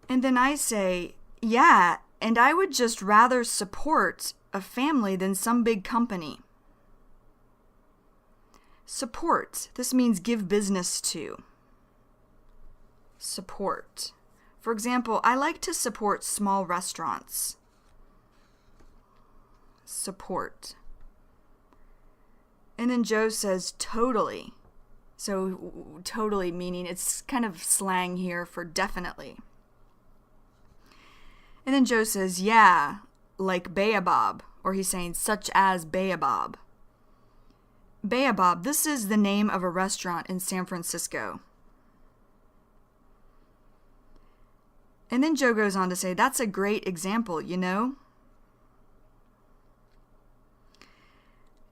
And then I say, yeah, and I would just rather support a family than some big company. Support. This means give business to. Support. For example, I like to support small restaurants. Support. And then Joe says, totally. So, totally meaning it's kind of slang here for definitely. And then Joe says, yeah, like Baobab, or he's saying such as Baobab. Baobab, this is the name of a restaurant in San Francisco. And then Joe goes on to say, that's a great example, And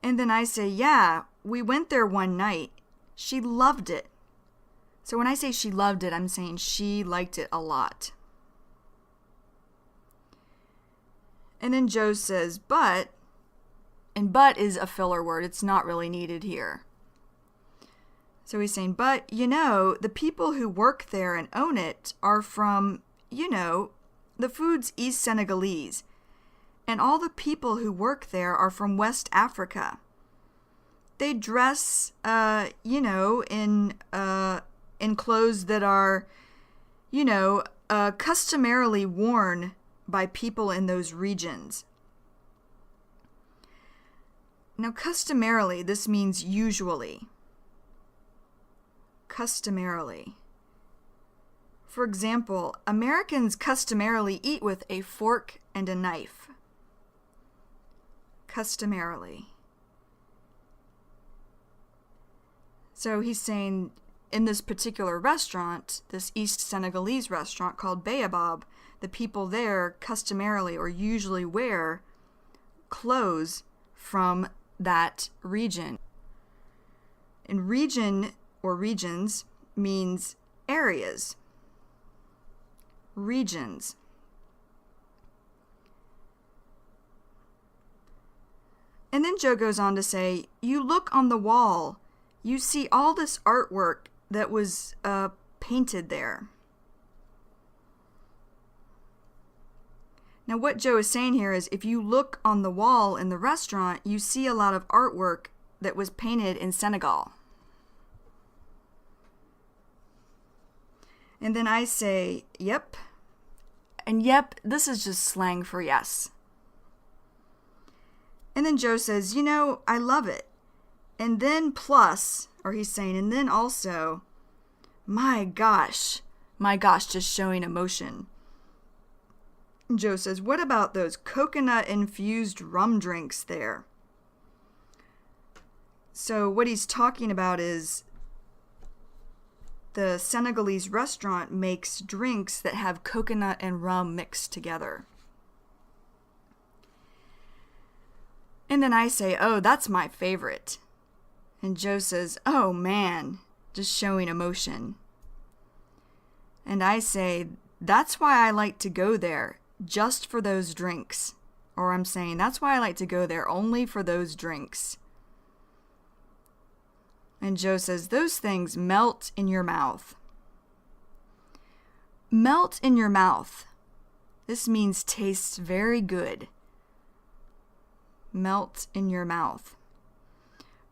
then I say, yeah, we went there one night. She loved it. So when I say she loved it, I'm saying she liked it a lot. And then Joe says, and but is a filler word. It's not really needed here. So he's saying, but, the people who work there and own it are from, the food's East Senegalese. And all the people who work there are from West Africa. They dress, in clothes that are, customarily worn by people in those regions. Now, customarily, this means usually. Customarily. For example, Americans customarily eat with a fork and a knife. Customarily. So he's saying in this particular restaurant, this East Senegalese restaurant called Baobab, the people there customarily or usually wear clothes from that region. And region or regions means areas. Regions. And then Joe goes on to say, you look on the wall, you see all this artwork that was painted there. Now what Joe is saying here is if you look on the wall in the restaurant, you see a lot of artwork that was painted in Senegal. And then I say, yep. And yep, this is just slang for yes. And then Joe says, I love it. And then plus, or he's saying, and then also, my gosh, just showing emotion. And Joe says, what about those coconut-infused rum drinks there? So what he's talking about is the Senegalese restaurant makes drinks that have coconut and rum mixed together. And then I say, oh, that's my favorite. And Joe says, oh man, just showing emotion. And I say, that's why I like to go there, just for those drinks. Or I'm saying, that's why I like to go there, only for those drinks. And Joe says, those things melt in your mouth. Melt in your mouth. This means tastes very good. Melt in your mouth.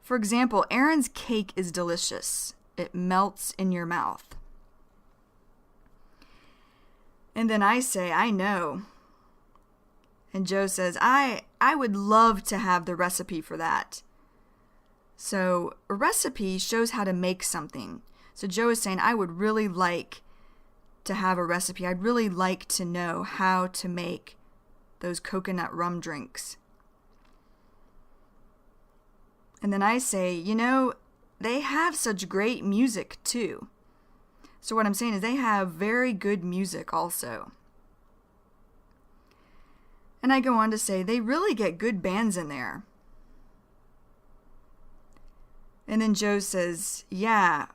For example, Aaron's cake is delicious. It melts in your mouth. And then I say, I know. And Joe says, I would love to have the recipe for that. So a recipe shows how to make something. So Joe is saying, I would really like to have a recipe. I'd really like to know how to make those coconut rum drinks. And then I say, they have such great music too. So what I'm saying is they have very good music also. And I go on to say, they really get good bands in there. And then Joe says, yeah,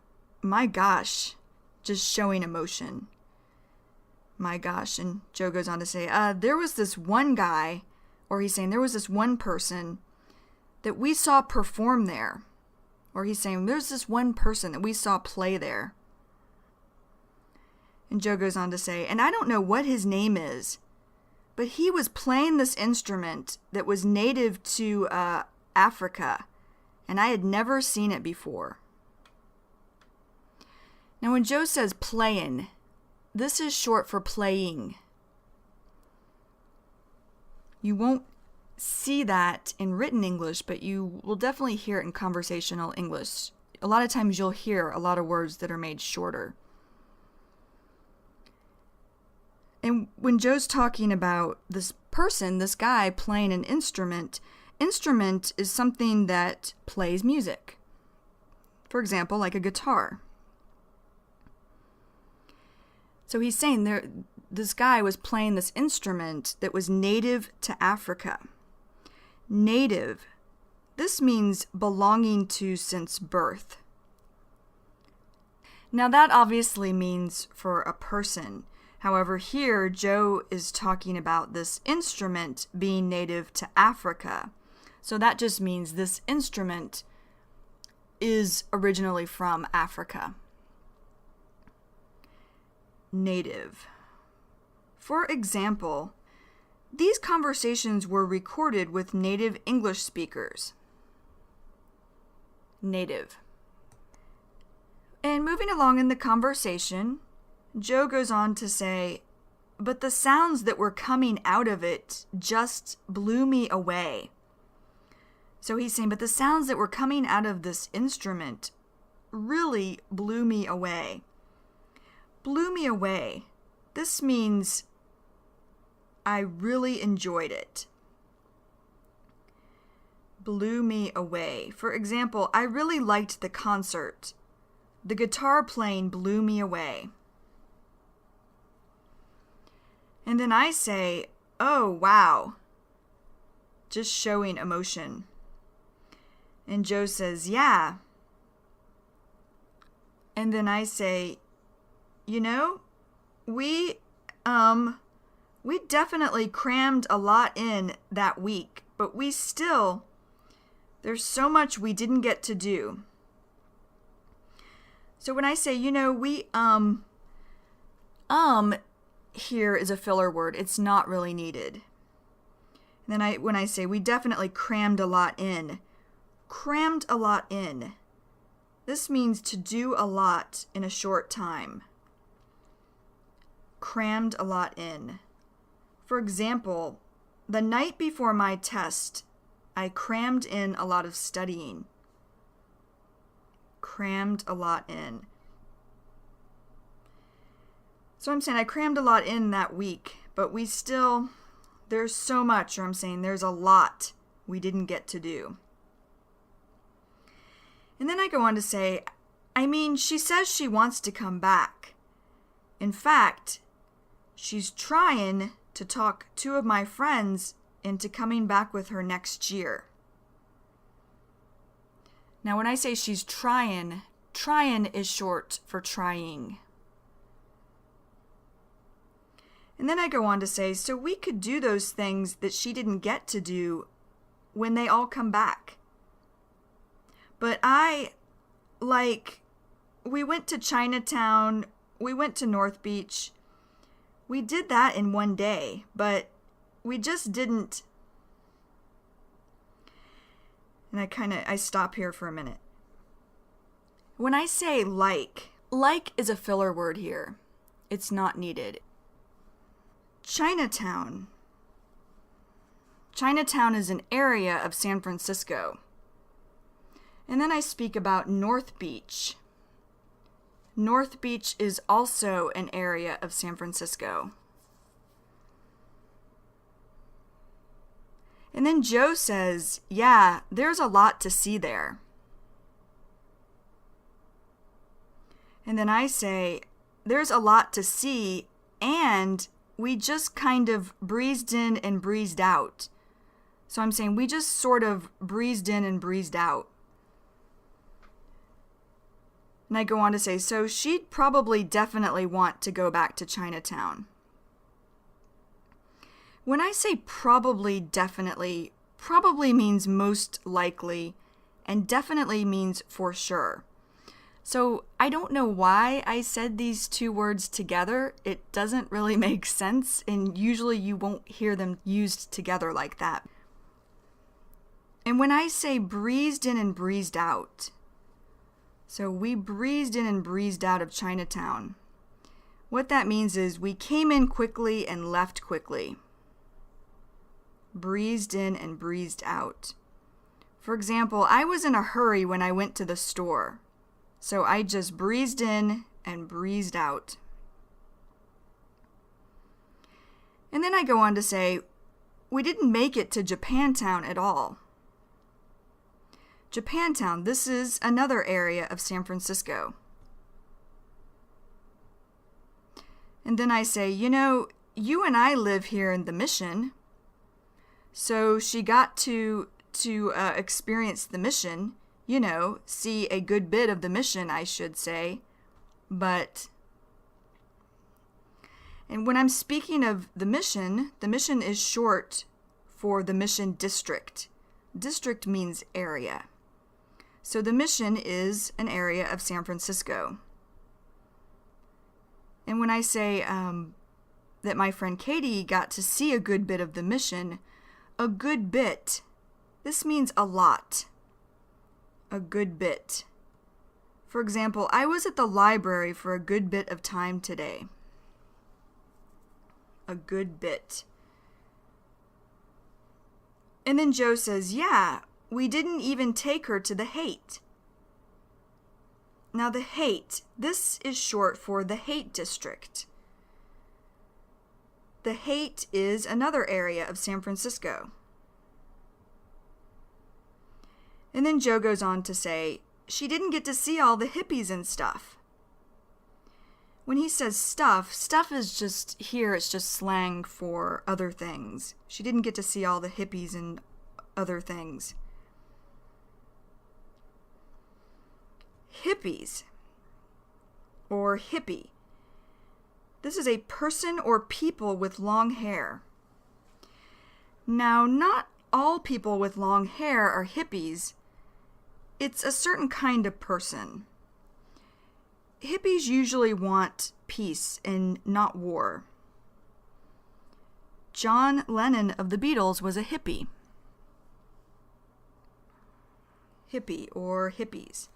my gosh, just showing emotion. My gosh. And Joe goes on to say, there was this one guy, or he's saying there was this one person that we saw perform there. Or he's saying there's this one person that we saw play there. And Joe goes on to say, and I don't know what his name is, but he was playing this instrument that was native to Africa, and I had never seen it before. Now, when Joe says playin', this is short for playing. You won't see that in written English, but you will definitely hear it in conversational English. A lot of times you'll hear a lot of words that are made shorter. And when Joe's talking about this person, this guy playing an instrument is something that plays music. For example, like a guitar. So he's saying this guy was playing this instrument that was native to Africa. Native. This means belonging to since birth. Now that obviously means for a person. However, here Joe is talking about this instrument being native to Africa. So that just means this instrument is originally from Africa. Native. For example, these conversations were recorded with native English speakers. Native. And moving along in the conversation, Joe goes on to say, but the sounds that were coming out of it just blew me away. So he's saying, but the sounds that were coming out of this instrument really blew me away. Blew me away. This means I really enjoyed it. Blew me away. For example, I really liked the concert. The guitar playing blew me away. And then I say, oh, wow. Just showing emotion. And Joe says, yeah. And then I say, you know, we definitely crammed a lot in that week, but there's so much we didn't get to do. So when I say, you know, here is a filler word. It's not really needed. And then when I say we definitely crammed a lot in. Crammed a lot in. This means to do a lot in a short time. Crammed a lot in. For example, the night before my test, I crammed in a lot of studying. Crammed a lot in. So I'm saying I crammed a lot in that week, but there's so much, or I'm saying there's a lot we didn't get to do. And then I go on to say, she says she wants to come back. In fact, she's trying to talk two of my friends into coming back with her next year. Now, when I say she's trying is short for trying. And then I go on to say, so we could do those things that she didn't get to do when they all come back. But we went to Chinatown, we went to North Beach. We did that in one day, but we just didn't. And I stop here for a minute. When I say like is a filler word here. It's not needed. Chinatown. Chinatown is an area of San Francisco. And then I speak about North Beach. North Beach is also an area of San Francisco. And then Joe says, yeah, there's a lot to see there. And then I say, there's a lot to see, and we just kind of breezed in and breezed out. So I'm saying we just sort of breezed in and breezed out. And I go on to say, so she'd probably definitely want to go back to Chinatown. When I say probably, definitely, probably means most likely, and definitely means for sure. So I don't know why I said these two words together. It doesn't really make sense, and usually you won't hear them used together like that. And when I say breezed in and breezed out, so we breezed in and breezed out of Chinatown. What that means is we came in quickly and left quickly. Breezed in and breezed out. For example, I was in a hurry when I went to the store. So I just breezed in and breezed out. And then I go on to say, we didn't make it to Japantown at all. Japantown, this is another area of San Francisco. And then I say, you and I live here in the Mission. So she got to experience the Mission. See a good bit of the Mission, I should say. And when I'm speaking of the Mission is short for the Mission District. District means area. So the Mission is an area of San Francisco. And when I say that my friend Katie got to see a good bit of the Mission, a good bit, this means a lot. A good bit. For example, I was at the library for a good bit of time today. A good bit. And then Joe says, yeah, we didn't even take her to the Haight. Now the Haight, this is short for the Haight District. The Haight is another area of San Francisco. And then Joe goes on to say, she didn't get to see all the hippies and stuff. When he says stuff is just, here it's just slang for other things. She didn't get to see all the hippies and other things. Hippies, or hippie. This is a person or people with long hair. Now, not all people with long hair are hippies. It's a certain kind of person. Hippies usually want peace and not war. John Lennon of the Beatles was a hippie. Hippie or hippies.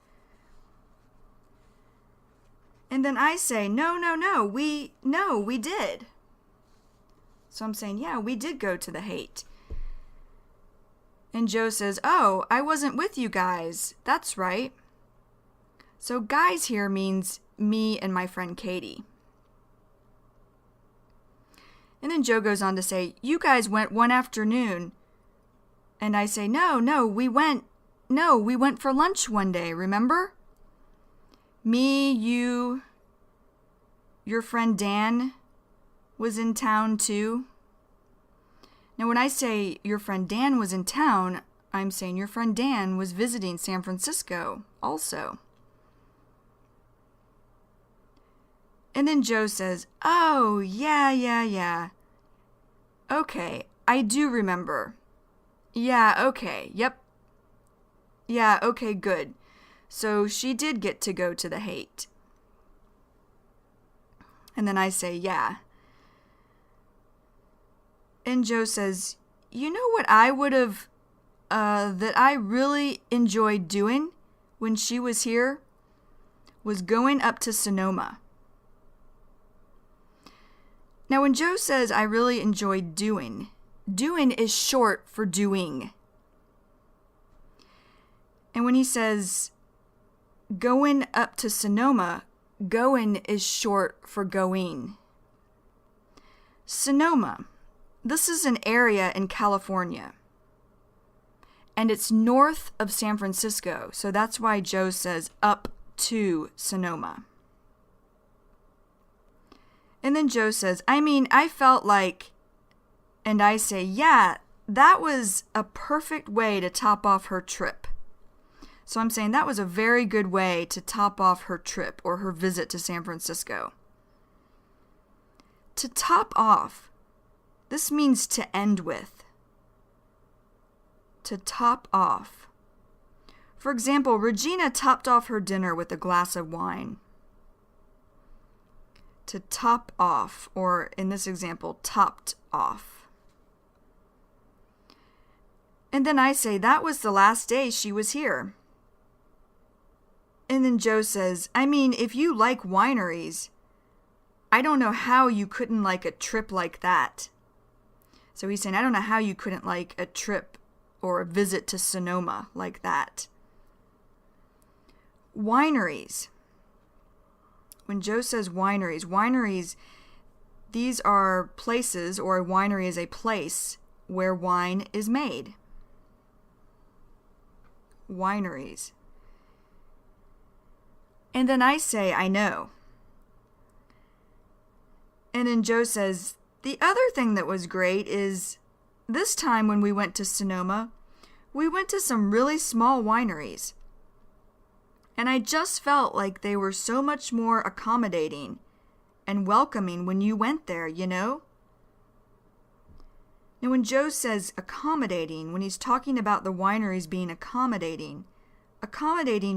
And then I say, no, we did. So I'm saying, yeah, we did go to the Haight. And Joe says, oh, I wasn't with you guys. That's right. So guys here means me and my friend Katie. And then Joe goes on to say, you guys went one afternoon. And I say, no, we went for lunch one day, remember? Me, you, your friend Dan was in town too. Now, when I say your friend Dan was in town, I'm saying your friend Dan was visiting San Francisco also. And then Joe says, oh, yeah. Okay, I do remember. Yeah, okay, yep. Yeah, okay, good. So she did get to go to the Haight. And then I say, yeah. And Joe says, you know what I would have, that I really enjoyed doing when she was here? Was going up to Sonoma. Now when Joe says I really enjoyed doing is short for doing. And when he says going up to Sonoma, going is short for going. Sonoma. This is an area in California. And it's north of San Francisco, so that's why Joe says up to Sonoma. And then Joe says, I felt like, and I say, yeah, that was a perfect way to top off her trip. So I'm saying that was a very good way to top off her trip or her visit to San Francisco. To top off. This means to end with, to top off. For example, Regina topped off her dinner with a glass of wine. To top off, or in this example, topped off. And then I say, that was the last day she was here. And then Joe says, I mean, if you like wineries, I don't know how you couldn't like a trip like that. So he's saying, I don't know how you couldn't like a trip or a visit to Sonoma like that. Wineries. When Joe says wineries, these are places, or a winery is a place where wine is made. Wineries. And then I say, I know. And then Joe says, the other thing that was great is this time when we went to Sonoma, we went to some really small wineries. And I just felt like they were so much more accommodating and welcoming when you went there, you know? Now, when Joe says accommodating, when he's talking about the wineries being accommodating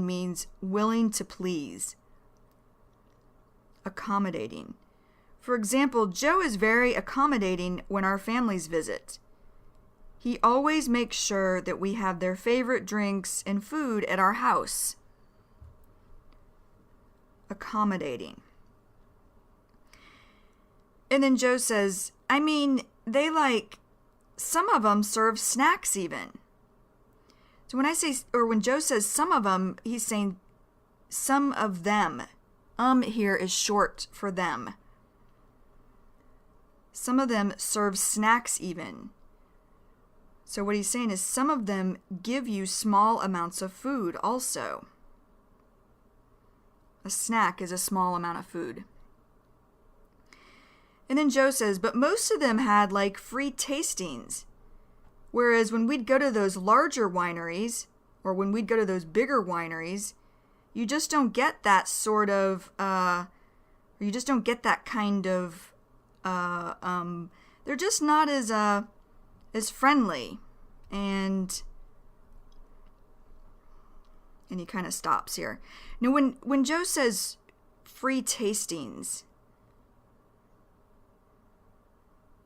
means willing to please. Accommodating. For example, Joe is very accommodating when our families visit. He always makes sure that we have their favorite drinks and food at our house. Accommodating. And then Joe says, I mean, some of them serve snacks even. So when Joe says some of them, he's saying some of them. Here is short for them. Some of them serve snacks even. So what he's saying is some of them give you small amounts of food also. A snack is a small amount of food. And then Joe says, but most of them had like free tastings. Whereas when we'd go to those larger wineries, or when we'd go to those bigger wineries, you just don't get that sort of, you just don't get that kind of, they're just not as friendly. And he kind of stops here. Now, when Joe says free tastings,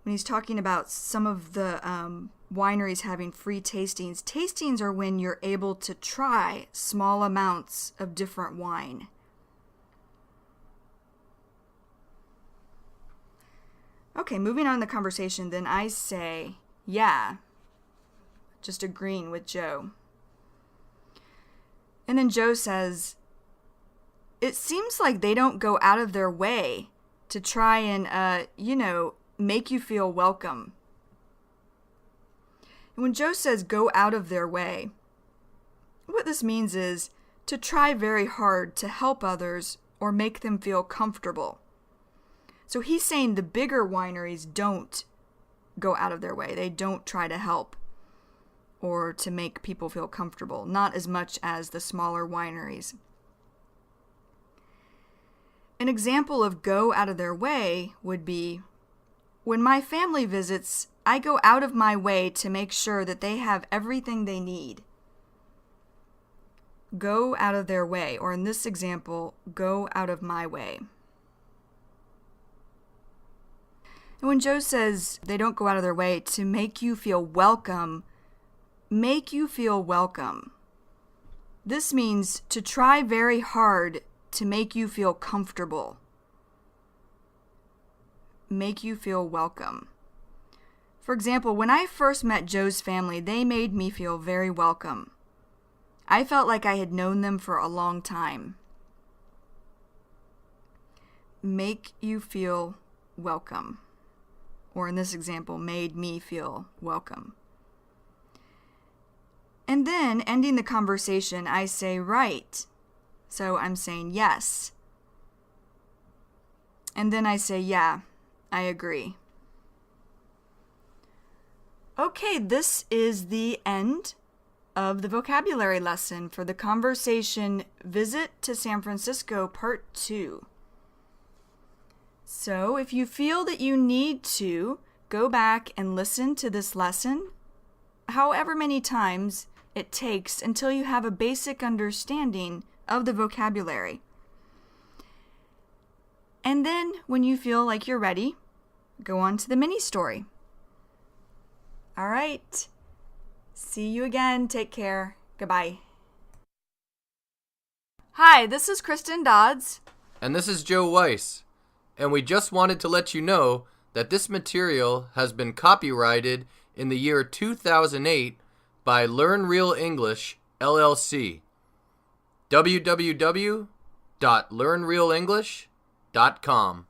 when he's talking about some of the wineries having free tastings, tastings are when you're able to try small amounts of different wine. Okay, moving on in the conversation, then I say, yeah, just agreeing with Joe. And then Joe says, it seems like they don't go out of their way to try and, make you feel welcome. And when Joe says go out of their way, what this means is to try very hard to help others or make them feel comfortable. So he's saying the bigger wineries don't go out of their way. They don't try to help or to make people feel comfortable, not as much as the smaller wineries. An example of go out of their way would be, when my family visits, I go out of my way to make sure that they have everything they need. Go out of their way, or in this example, go out of my way. And when Joe says they don't go out of their way to make you feel welcome, make you feel welcome. This means to try very hard to make you feel comfortable. Make you feel welcome. For example, when I first met Joe's family, they made me feel very welcome. I felt like I had known them for a long time. Make you feel welcome. Or in this example, made me feel welcome. And then, ending the conversation, I say right. So I'm saying yes. And then I say, yeah, I agree. Okay, this is the end of the vocabulary lesson for the conversation Visit to San Francisco Part 2. So if you feel that you need to go back and listen to this lesson however many times it takes until you have a basic understanding of the vocabulary. And then, when you feel like you're ready, go on to the mini story. All right. See you again. Take care. Goodbye. Hi, this is Kristen Dodds. And this is Joe Weiss. And we just wanted to let you know that this material has been copyrighted in the year 2008 by Learn Real English, LLC. www.learnrealenglish.com